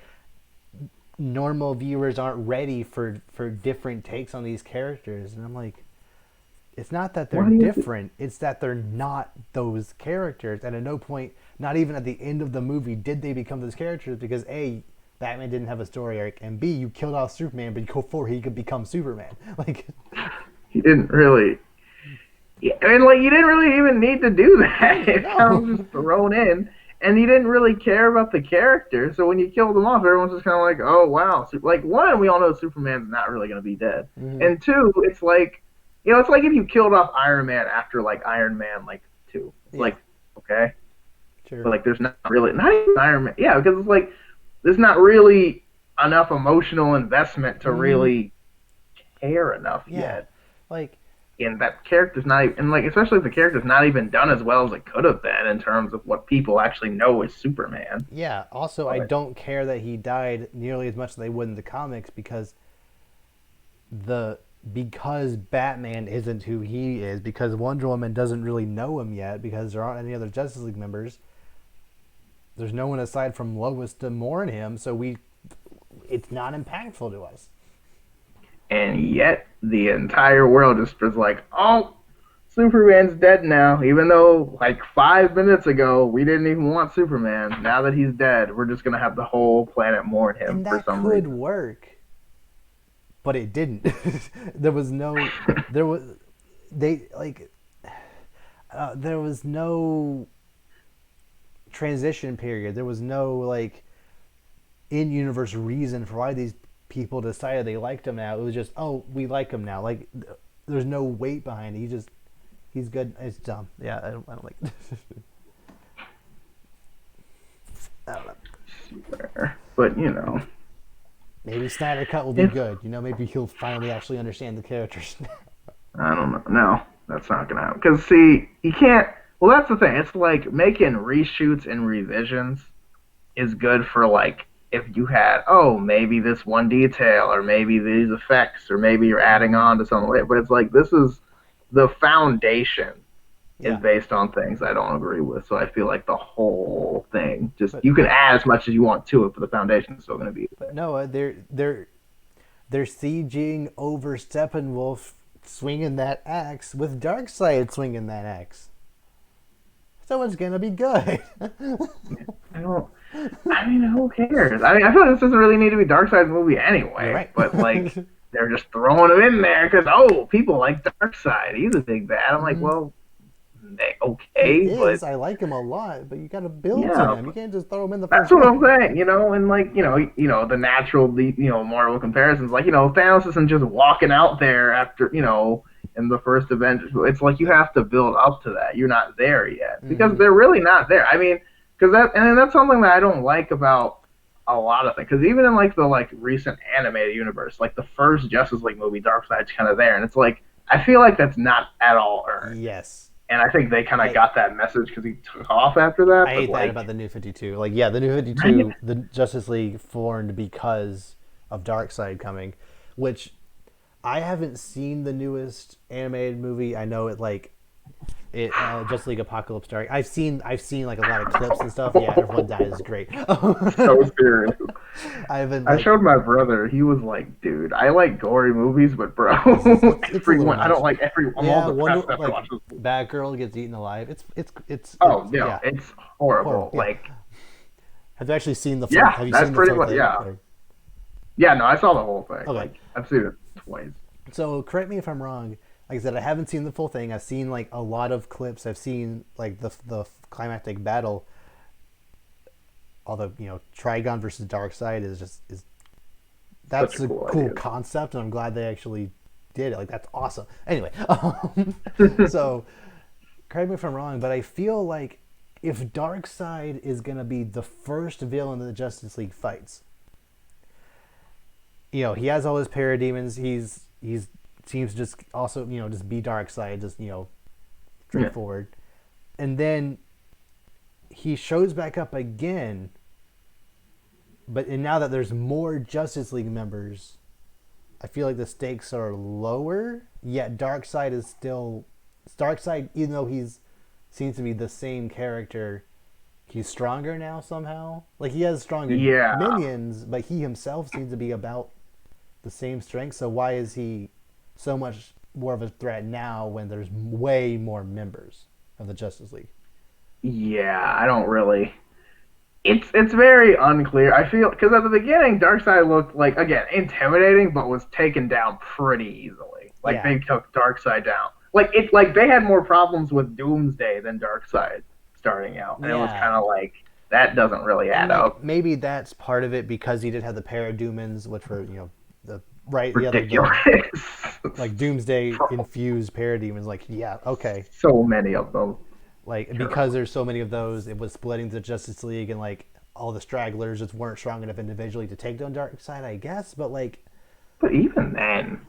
normal viewers aren't ready for different takes on these characters. And I'm like, it's not that they're different, it's that they're not those characters. And at no point, not even at the end of the movie, did they become those characters, because A, Batman didn't have a story arc, and B, you killed off Superman before he could become Superman. Like, he didn't really. Yeah, I mean, like, you didn't really even need to do that. It kind of just thrown in, and you didn't really care about the character. So when you killed them off, everyone's just kind of like, "Oh wow!" Like, one, we all know Superman's not really going to be dead, and two, it's like, it's like if you killed off Iron Man after like Iron Man 2. It's like, okay, sure, but like there's not even Iron Man. Yeah, because it's like there's not really enough emotional investment to really care enough yet. Like, and that character's not even, and like, especially if the character's not even done as well as it could have been in terms of what people actually know is Superman. Yeah. Also, I don't care that he died nearly as much as they would in the comics, because Batman isn't who he is, because Wonder Woman doesn't really know him yet, because there aren't any other Justice League members. There's no one aside from Lois to mourn him, so it's not impactful to us. And yet, the entire world just was like, "Oh, Superman's dead now." Even though, like, 5 minutes ago, we didn't even want Superman. Now that he's dead, we're just gonna have the whole planet mourn him for some reason. And that could work, but it didn't. There was no transition period. There was no, like, in-universe reason for why these people decided they liked him now. It was just, oh, we like him now. Like, there's no weight behind it. He's good. It's dumb. Yeah, I don't like it. I don't know. But, maybe SnyderCut will be good. Maybe he'll finally actually understand the characters. I don't know. No, that's not going to happen. Because, see, you can't... Well, that's the thing. It's like making reshoots and revisions is good for, like, if you had, maybe this one detail, or maybe these effects, or maybe you're adding on to something later. But it's like, this is the foundation is Yeah, based on things I don't agree with. So I feel like the whole thing just but you can add as much as you want to it, but the foundation is still going to be but there. no, they're sieging over Steppenwolf swinging that axe with Darkseid swinging that axe. So it's gonna be good. I don't. I mean, who cares? I mean, I feel like this doesn't really need to be Darkseid's movie You're anyway. right. But like, they're just throwing him in there because people like Darkseid. He's a big bad. I'm like, Mhm. well, He okay, but is. I like him a lot, but you got to build to yeah, him. You can't just throw him in the that's first what one. I'm saying, and like, the natural, Marvel comparisons, like, Thanos isn't just walking out there after, in the first Avengers. It's like you Yeah. have to build up to that. You're not there yet because Hmm. they're really not there. I mean, and that's something that I don't like about a lot of things. Because even in like the like recent animated universe, like the first Justice League movie, Darkseid's kind of there, and it's like I feel like that's not at all earned. Yes. And I think they kind of I got that message because he took off after that. I But hate that like, about the New 52. Like, yeah, the New right? 52, the Justice League formed because of Darkseid coming, which I haven't seen the newest animated movie. I know Justice League Apocalypse Dark. I've seen like a lot of clips and stuff. Yeah, everyone dies is great. So serious. I haven't I like showed my brother. He was like, "Dude, I like gory movies, but bro, it's a little I don't much. like every. I'm all Yeah, depressed Wonder after like watching this movie." Batgirl gets eaten alive. It's Oh no, yeah, it's horrible. horrible. Yeah. Like, Have you actually seen the full? yeah, Have you that's seen the pretty full much thing? yeah, Or, yeah. No, I saw the whole thing. okay, Like, I've seen it twice. so correct me if I'm wrong. Like I said, I haven't seen the full thing. I've seen like a lot of clips. I've seen like the climactic battle. Although Trigon versus Darkseid is Such that's a a cool cool idea. concept, and I'm glad they actually did it. Like that's awesome. Anyway, so correct me if I'm wrong, but I feel like if Darkseid is gonna be the first villain that the Justice League fights, he has all his parademons. He's seems to just also just be Darkseid, just Yeah, straightforward, and then he shows back up again. But and now that there's more Justice League members, I feel like the stakes are lower. Yet Darkseid is still Darkseid, even though he's seems to be the same character. He's stronger now somehow. Like he has stronger yeah, minions, but he himself seems to be about the same strength. So why is he so much more of a threat now when there's way more members of the Justice League? yeah. I don't really. It's very unclear. I feel because at the beginning, Darkseid looked like again intimidating, but was taken down pretty easily. Like Yeah, they took Darkseid down. Like they had more problems with Doomsday than Darkseid starting out, and it was yeah. kind of like that doesn't really And add like up. maybe that's part of it because he did have the parademons, which were the other the Ridiculous. like Doomsday infused parademons. Like yeah, okay, So many of them. like because Terrible. there's so many of those, it was splitting the Justice League, and like all the stragglers just weren't strong enough individually to take down Darkseid, I guess. But like But even then,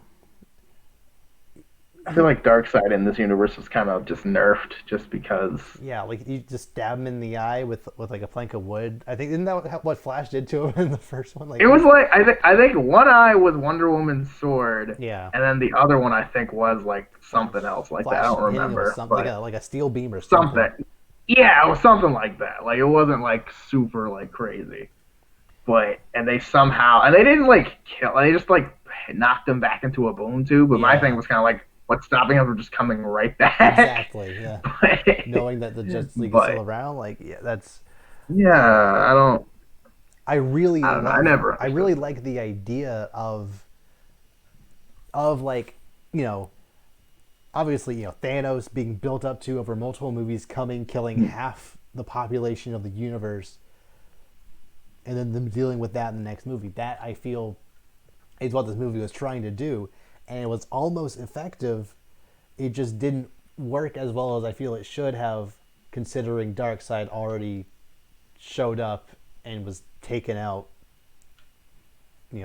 I feel he, like Darkseid in this universe was kind of just nerfed just because. yeah, like you just stab him in the eye with like a plank of wood. I think isn't that what Flash did to him in the first one? Like It was like I think one eye was Wonder Woman's sword, yeah, and then the other one I think was like something else like that. I Flash don't hitting him with remember, something but like a steel beam or something. something. Yeah, it was something like that. Like it wasn't like super like crazy, but and they somehow and they didn't like kill. They just like knocked him back into a boom tube. But my thing Yeah, was kind of like what's stopping him from just coming right back. exactly. Yeah, but, knowing that the Justice League is still but around, like yeah, that's yeah, I don't know. I really like the idea of like you know obviously Thanos being built up to over multiple movies coming killing half the population of the universe and then them dealing with that in the next movie. That I feel is what this movie was trying to do, and it was almost effective. It just didn't work as well as I feel it should have, considering Darkseid already showed up and was taken out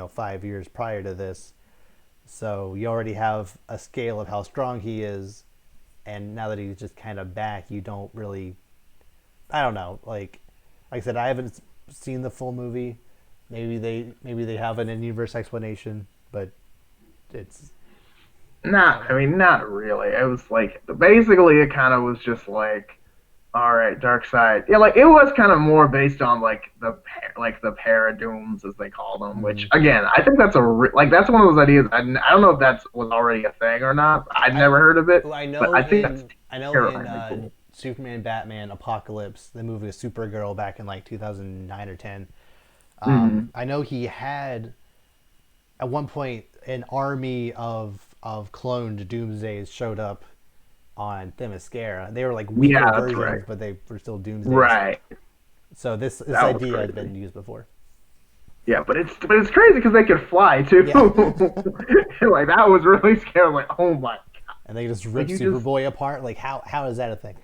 5 years prior to this. So you already have a scale of how strong he is, and now that he's just kind of back, you don't really. I don't know. Like I said, I haven't seen the full movie. Maybe they have an in-universe explanation, but it's Not, I Okay. mean, not really. It was like basically it kind of was just like, all right, Dark Side. Yeah, like it was kind of more based on like like the Paradooms as they call them. Which Mm. again, I think that's like that's one of those ideas. I don't know if that's was already a thing or not. I'd I never heard of it, I but know I think that's in I know in terrifyingly cool. Superman Batman Apocalypse, the movie with Supergirl back in like 2009 or 10. Hmm. I know he had at one point an army of cloned Doomsdays showed up on Themyscira. They were like Yeah, weaker that's right. versions, but they were still Doomsdays. Right. So this That was idea had crazy. been used before. Yeah, but it's crazy because they could fly too. Yeah, Like that was really scary. Like, oh my, and they just like rip you just Superboy apart. Like how is that a thing?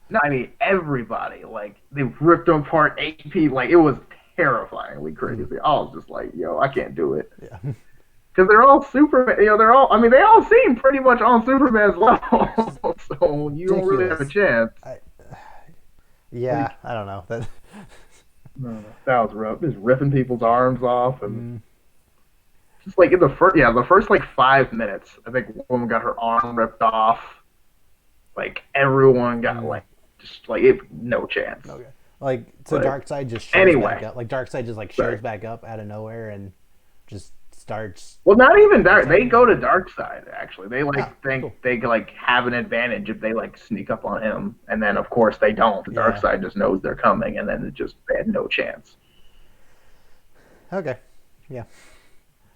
no, I mean everybody. Like they ripped them apart 8 feet. Like it was terrifyingly Mm, crazy. I was just like, yo, I can't do it yeah, because they're all Superman. You know, they're all. I mean, they all seem pretty much on Superman's level, so you don't really have a ridiculous. chance. I, yeah, Like, I don't know that. no, that was rough. Just ripping people's arms off and Mm, just like in the first, yeah, the first like 5 minutes, I think one woman got her arm ripped off. Like everyone got mm, like just like it, no chance. okay. Like so, But Darkseid just shows back anyway, up. Like Darkseid just like sorry. shows back up out of nowhere and just starts Well, not even dark. They attacking go to people. dark side. Actually, they Ah, like think cool. they like have an advantage if they like sneak up on him, and then of course they don't. The dark Yeah. side just knows they're coming, and then it just they had no chance. Okay. Yeah.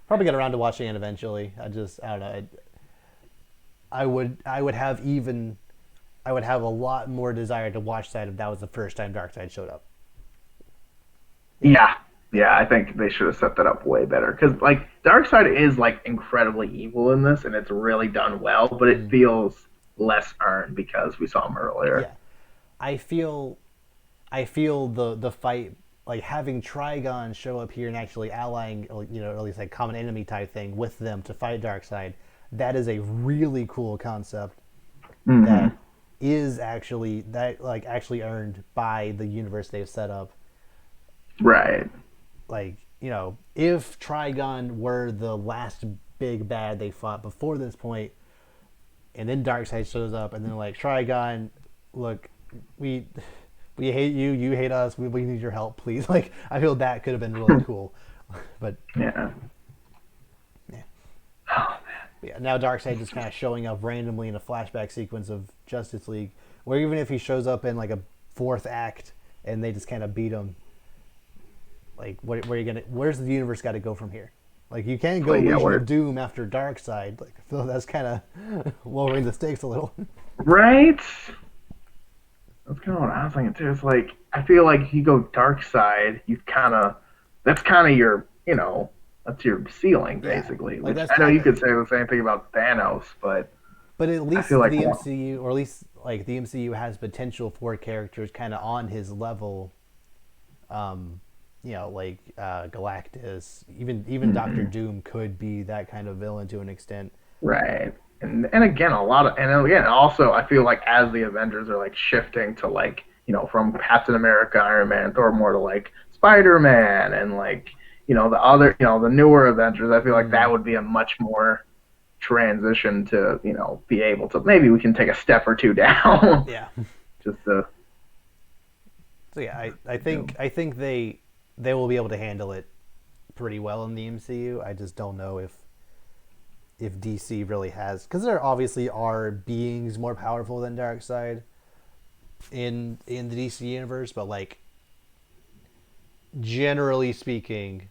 Probably get around to watching it eventually. I don't know. I would have even I would have a lot more desire to watch that if that was the first time Darkseid showed up. Yeah. Yeah, Yeah. yeah. I think they should have set that up way better because like dark side is like incredibly evil in this, and it's really done well, but it Mm, feels less earned because we saw him earlier. yeah. I feel I feel the fight like having Trigon show up here and actually allying at least like common enemy type thing with them to fight Darkseid. That is a really cool concept Hmm. that is actually that like actually earned by the universe they've set up. Right. Like if Trigon were the last big bad they fought before this point, and then Darkseid shows up, and then like Trigon, look, we we hate you, you hate us, we need your help, please. Like I feel that could have been really cool, but Yeah. yeah, Oh, yeah. Now Darkseid just kind of showing up randomly in a flashback sequence of Justice League, where even if he shows up in like a fourth act and they just kind of beat him, like where are you gonna? Where's the universe got to go from here? Like you can go but yeah, Legion of we're Doom after Darkseid. Like I feel that's kind of lowering the stakes a little. right. That's kind of what I was thinking too. It's like I feel like if you go dark side, you kind of that's kind of your that's your ceiling Yeah, basically. like Which that's I know kind you of. could say the same thing about Thanos, but But at I feel least like the MCU, or at least like the MCU, has potential for characters kind of on his level. Um, like Galactus, even Doctor mhm, Doom could be that kind of villain to an extent. right. And again, a lot of and again also I feel like as the Avengers are like shifting to like from Captain America, Iron Man, Thor more to like Spider Man and like the other the newer Avengers. I feel like that Mm, would be a much more transition to be able to maybe we can take a step or two down yeah. just to So yeah, do. I think they will be able to handle it pretty well in the MCU. I just don't know if DC really has, because there obviously are beings more powerful than Darkseid in the DC universe, but like generally speaking,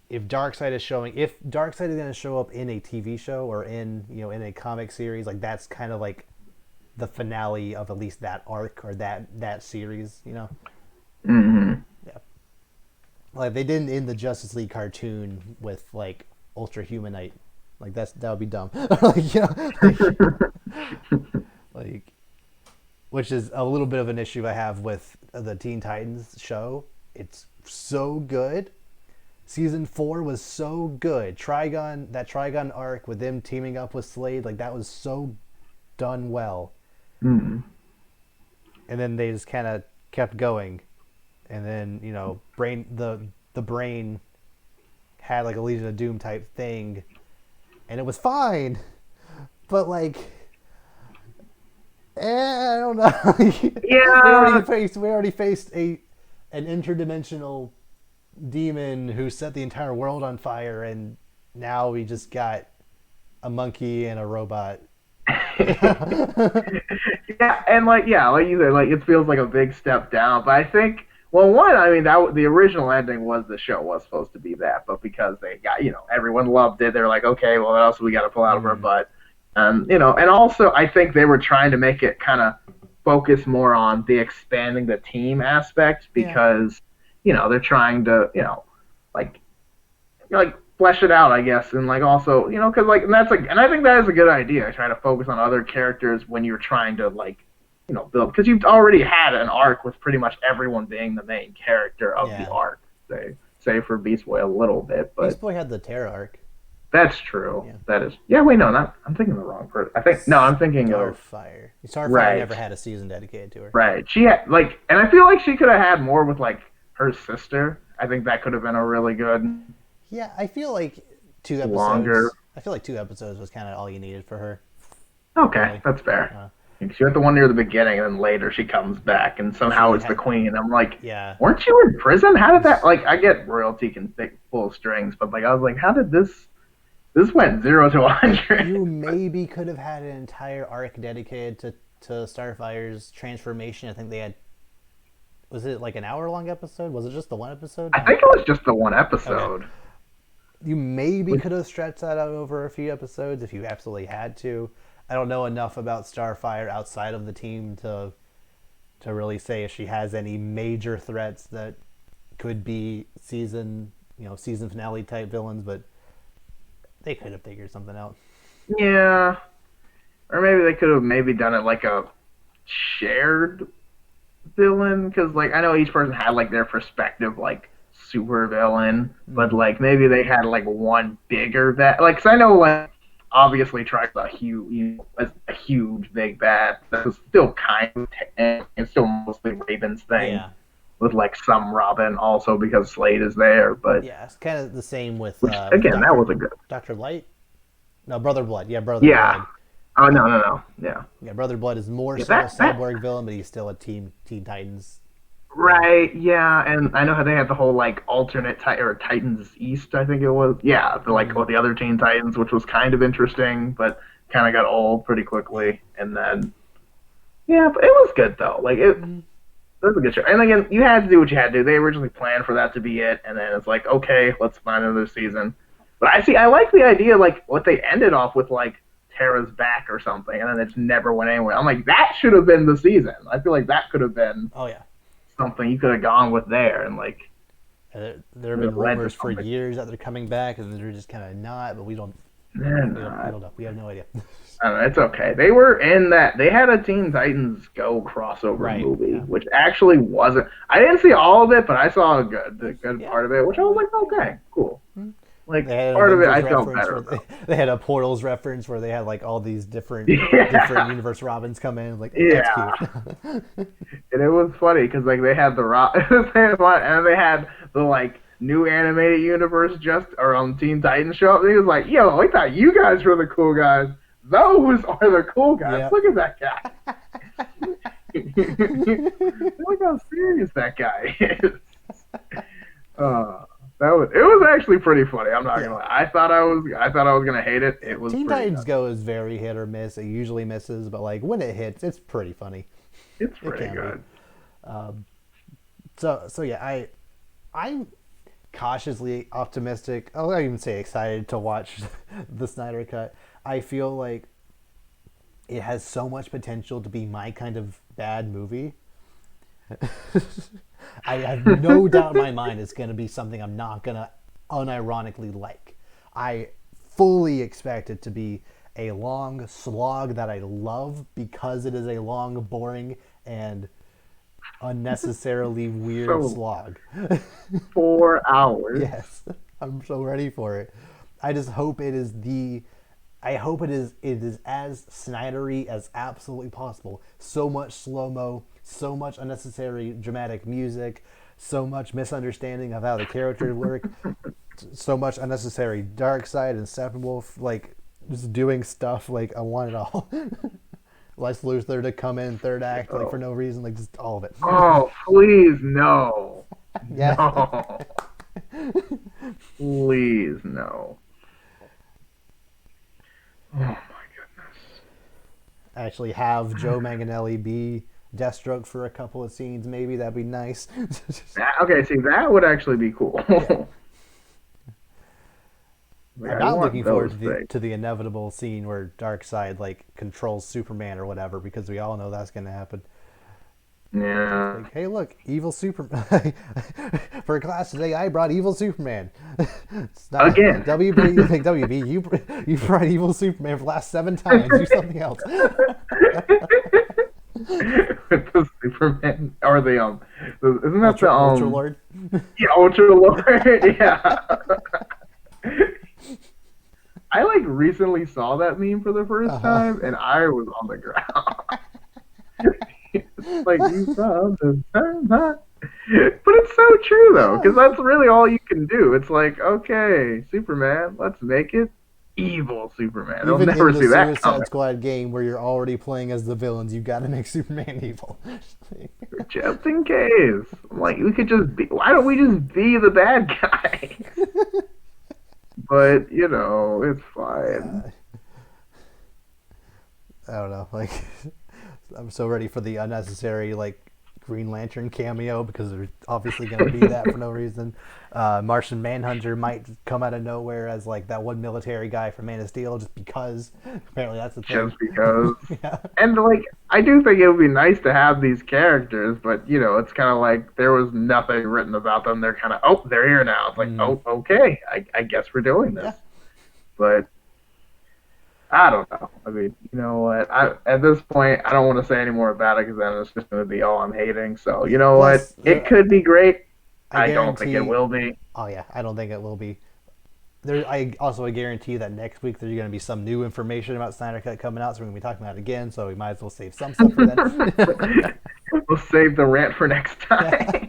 if Darkseid is going to show up in a TV show or in in a comic series, like that's kind of like the finale of at least that arc or that series. Hmm. Yeah, like they didn't in the Justice League cartoon with like Ultra Humanite. Like that would be dumb. Like like which is a little bit of an issue I have with the Teen Titans show. It's so good. Season 4 was so good. Trigon arc with them teaming up with Slade, like that was so done well. Hmm. And then they just kind of kept going, and then the brain had like a Legion of Doom type thing, and it was fine. But like, I don't know. Yeah. We already faced an interdimensional demon who set the entire world on fire, and now we just got a monkey and a robot. Yeah, and like you said, like it feels like a big step down. But I think, well, one, I mean, that the original ending was the show was supposed to be that, but because they got, everyone loved it, they're like, okay, well, what else do we got to pull out of our butt? And also I think they were trying to make it kind of focus more on the expanding the team aspect because, they're trying to, like flesh it out, I guess, and like also, because like and I think that is a good idea, trying to focus on other characters when you're trying to like, build, because you've already had an arc with pretty much everyone being the main character of the arc, say for Beast Boy a little bit, but Beast Boy had the Terra arc. That's true. Yeah. That is. Yeah. Wait. No. Not. I'm thinking the wrong person. I'm thinking Starfire. Starfire never had a season dedicated to her. Right. She had and I feel like she could have had more with like her sister. I think that could have been a really good. Yeah, I feel like 2 episodes. Longer. I feel like 2 episodes was kind of all you needed for her. Okay, really. That's fair. She had the one near the beginning, and then later she comes back, and somehow it's the queen. I'm like, weren't you in prison? How did that? Like, I get royalty can pull strings, but like, I was like, how did this? This went 0 to 100. You maybe could have had an entire arc dedicated to Starfire's transformation. I think they had. Was it like an hour-long episode? Was it just the one episode? I think it was just the one episode. Okay. You maybe could have stretched that out over a few episodes if you absolutely had to. I don't know enough about Starfire outside of the team to really say if she has any major threats that could be season finale type villains, but they could have figured something out. Yeah. Or maybe they could have done it like a shared villain, because like I know each person had like their perspective like super villain, but like maybe they had like one bigger that like, because I know like obviously Tri's a huge big bad that was still kind of and still mostly Raven's thing, with like some Robin also because Slade is there, but it's kind of the same with again that was a good Dr. Light. No, Brother Blood. Brother Blood. Oh no. Yeah, Brother Blood is more so a cyborg villain, but he's still a Teen Titans. Right, yeah, and I know how they had the whole like alternate Titans East, I think it was. Yeah, the other Teen Titans, which was kind of interesting, but kind of got old pretty quickly. And then, but it was good though. Like it was a good show. And again, you had to do what you had to do. They originally planned for that to be it, and then it's like, okay, let's find another season. But I like the idea, like what they ended off with, like Terra's back or something, and then it just never went anywhere. I'm like, that should have been the season. I feel like that could have been. Oh yeah. Something you could have gone with there, and like there have been rumors for years that they're coming back, and they're just kind of not. But we don't. We don't know. We have no idea. I don't know, it's okay. They were in that. They had a Teen Titans Go crossover movie, which actually wasn't. I didn't see all of it, but I saw the good part of it, which I was like, okay, cool. Like part of it, I felt better. They had a Portals reference where they had like all these different universe Robins come in. Like that's cute. And it was funny because like they had the and they had the like new animated universe on Teen Titans show up. And he was like, "Yo, I thought you guys were the cool guys. Those are the cool guys. Look at that guy. Look how serious that guy is." It was actually pretty funny. I'm not gonna lie. I thought I was gonna hate it. It was. Teen Titans Go is very hit or miss. It usually misses, but like when it hits, it's pretty funny. It's pretty good. So yeah, I'm cautiously optimistic. I'll not even say excited to watch the Snyder Cut. I feel like it has so much potential to be my kind of bad movie. I have no doubt in my mind it's going to be something I'm not going to unironically like. I fully expect it to be a long slog that I love because it is a long, boring, and unnecessarily weird slog. 4 hours. Yes, I'm so ready for it. I just hope it is as Snydery as absolutely possible. So much slow-mo, so much unnecessary dramatic music, so much misunderstanding of how the characters work, so much unnecessary Darkseid and Steppenwolf. Like, just doing stuff. Like I want it all. Lex Luthor to come in third act, like for Oh, no reason, like just all of it. oh please, no. Yeah. No. Please, no. Oh my goodness. Actually, have Joe Manganiello be Deathstroke for a couple of scenes, maybe that'd be nice. Okay, see, that would actually be cool. Yeah. Like, I'm I not want looking forward those to things. the inevitable scene where Darkseid like controls Superman or whatever, because we all know that's going to happen. Yeah. Like, hey, look, evil Superman. For a class today, I brought evil Superman. It's not Again. WB. Like WB, you brought evil Superman for the last 7 times. Do something else. With the Superman or isn't that Ultra Lord. yeah, Ultra Lord? Yeah. I like recently saw that meme for the first Uh-huh. time and I was on the ground. It's like you saw the sun, huh? But it's so true though, because Yeah. that's really all you can do. It's like, okay, Superman, let's make it evil Superman. They'll Even in never the see that Suicide coming. Squad game where you're already playing as the villains, you got to make Superman evil. Just in case. I'm like, we could just be. Why don't we just be the bad guys? But it's fine. Yeah, I don't know. Like, I'm so ready for the unnecessary like Green Lantern cameo because there's obviously going to be that for no reason. Martian Manhunter might come out of nowhere as like that one military guy from Man of Steel just because apparently that's the thing. Just because. Yeah. And like, I do think it would be nice to have these characters, but it's kind of like there was nothing written about them. They're kind of, oh, they're here now. It's like, Mm, oh, okay, I guess we're doing this. yeah. But I don't know. I mean, you know what? At this point, I don't want to say any more about it because then it's just going to be all I'm hating. So you know what? Plus, It could be great. I I don't think it guarantee. will be. Oh yeah, I don't think it will be. There, I guarantee that next week there's going to be some new information about Snyder Cut coming out, so we're going to be talking about it again. So we might as well save some stuff for then. We'll save the rant for next Yeah.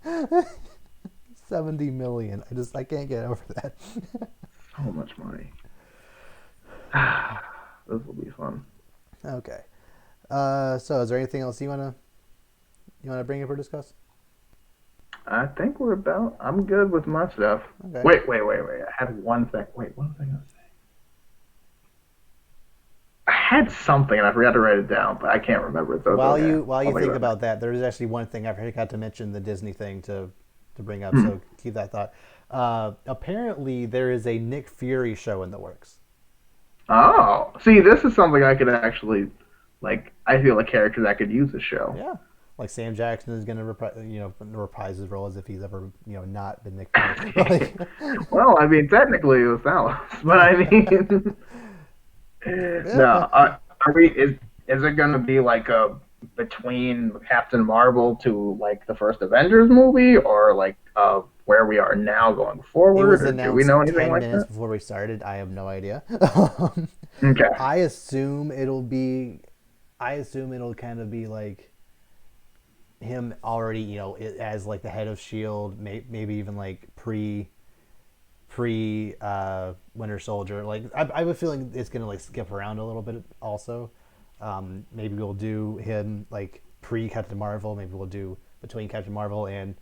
time. 70 million. I can't get over that. So much money. This will be fun. Okay. So is there anything else you wanna bring up or discuss? I think we're about. I'm good with my stuff. Okay. Wait. I had one thing. Wait, what was I gonna say? I had something and I forgot to write it down, but I can't remember it. So it's While okay. you I'll think think about it. about that, there is actually one thing I forgot to mention the Disney thing to bring up. Hmm. So keep that thought. Apparently, there is a Nick Fury show in the works. Oh, see, this is something I could actually like. I feel a character that could use a show. Yeah. Like Sam Jackson is going to reprise his role as if he's ever not been Nick Fury. Like, Well, I mean, technically it was Thanos, but I mean, no. yeah. Are we? Is it going to be like a between Captain Marvel to like the first Avengers movie, or like where we are now going It forward, was or do we announced know anything 10 like minutes that? before we started. I have no idea. Okay. I assume it'll be. I assume it'll kind of be like him already, as like the head of Shield, maybe even like pre Winter Soldier. Like I have a feeling it's gonna like skip around a little bit. Also, maybe we'll do him like pre Captain Marvel. Maybe we'll do between Captain Marvel and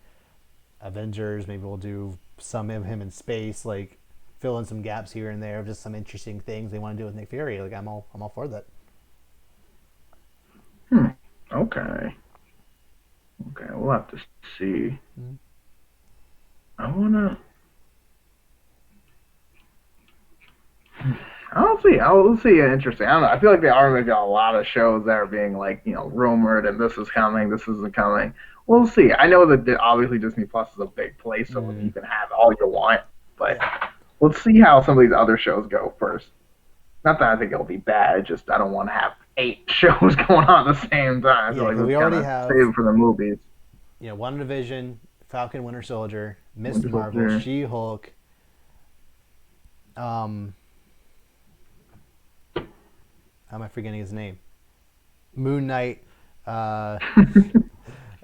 Avengers. Maybe we'll do some of him in space. Like fill in some gaps here and there of just some interesting things they want to do with Nick Fury. Like I'm all for that. Hmm. Okay. Okay. We'll have to see. Mm-hmm. I wanna. I'll see. I'll see. Interesting. I don't know. I feel like they are making a lot of shows that are being like rumored, and this is coming, this isn't coming. We'll see. I know that obviously Disney Plus is a big place, so you Mm, can have all you want, but yeah. let's see how some of these other shows go first. Not that I think it'll be bad. Just I don't want to have 8 shows going on at the same time. I feel Yeah, like because let's we kind already of have save it for the movies. WandaVision, Falcon, Winter Soldier, Miss Winter Marvel, Soldier. She Hulk. Um, how am I forgetting his name? Moon Knight. Uh,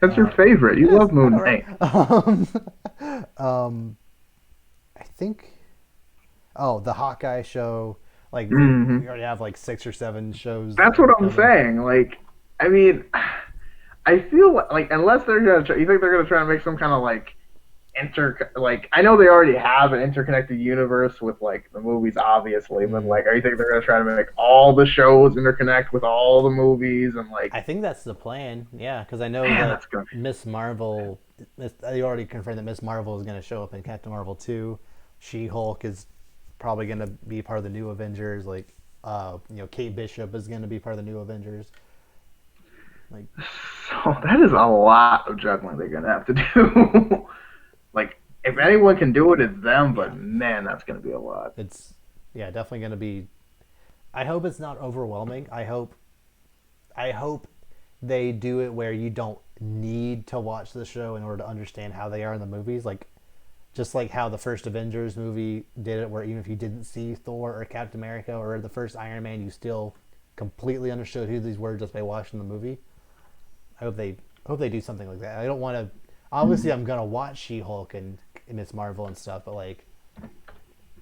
That's your uh, favorite. You yes, love I Moon know, right? Knight. I think. Oh, the Hawkeye show. Like Hmm. we already have like 6 or 7 shows That's what I'm coming. saying. Like, I mean, I feel like unless they're gonna, you think they're gonna try to make some kind of like like I know they already have an interconnected universe with like the movies, obviously, but Mm. like, are you think they're gonna try to make all the shows interconnect with all the movies and like, I think that's the plan. Yeah, because I know man, that that's gonna Miss Marvel. They already confirmed that Miss Marvel is going to show up in Captain Marvel 2. She Hulk is probably going to be part of the new Avengers. Like, Kate Bishop is going to be part of the new Avengers. Like, so that is a lot of juggling they're gonna have to do. Like, if anyone can do it, it's them. But yeah, man, that's gonna be a lot. it's yeah definitely going to be. I hope it's not overwhelming. I hope they do it where you don't need to watch the show in order to understand how they are in the movies. Like, just like how the first Avengers movie did it, where even if you didn't see Thor or Captain America or the first Iron Man, you still completely understood who these were just by watching the movie. I hope they do something like that. I don't want to. Obviously, I'm gonna watch She-Hulk and Miss Marvel and stuff, but like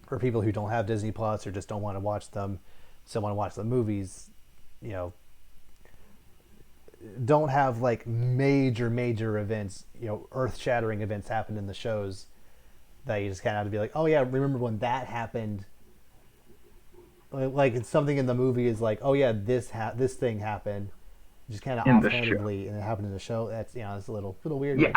for people who don't have Disney Plus or just don't want to watch them, still want to watch the movies, you know, don't have like major events, earth-shattering events happen in the shows that you just kind of have to be like, oh yeah, remember when that happened? Like it's something in the movie is like, oh yeah, this thing happened, just kind of In the show. offhandedly, and it happened in the show. That's it's a little weird, Yeah, but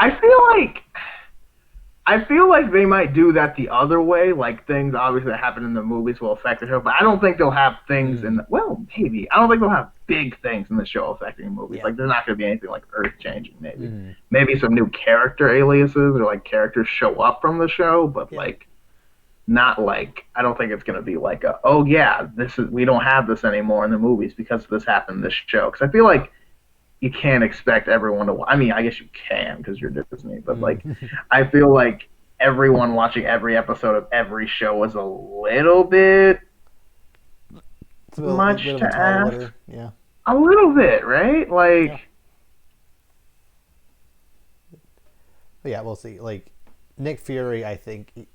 I feel like they might do that the other way. Like, things obviously that happen in the movies will affect the show, but I don't think they'll have things in. mm, Well, maybe I don't think they'll have big things in the show affecting the movies. yeah, Like, there's not going to be anything like earth changing. mm, Maybe some new character aliases or like characters show up from the show, but yeah, like not like, I don't think it's going to be like a, oh yeah, this is, we don't have this anymore in the movies because this happened in this show. Because I feel like you can't expect everyone to. I mean, I guess you can because you're Disney, but like, mm. I feel like everyone watching every episode of every show is a little bit It's a bit much of a to tall ask. order. Yeah, A little bit, right? yeah, Like, but yeah. We'll see. Like Nick Fury, I think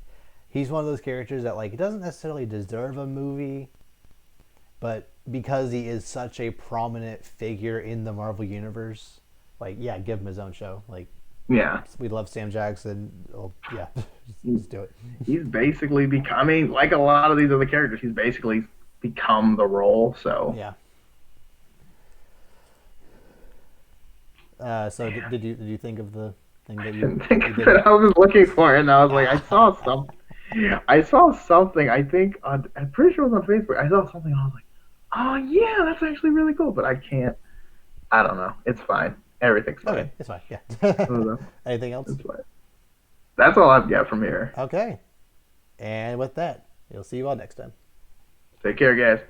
he's one of those characters that like doesn't necessarily deserve a movie, but because he is such a prominent figure in the Marvel universe, like yeah, give him his own show. Like yeah, we love Sam Jackson. Oh yeah, just do it. he's basically becoming like a lot of these other characters. He's basically become the role. So Yeah. So did you think of the thing that I you didn't think you of it. didn't? I was looking for it, and I was like, I saw Ah, some. I saw something. I think on. I'm pretty sure it was on Facebook. I saw something. And I was like, oh yeah, that's actually really cool. But I can't. I don't know. It's fine. Everything's okay, fine. it's fine. Yeah. I don't know. Anything else? It's fine. That's all I've got from here. Okay. And with that, we'll see you all next time. Take care, guys.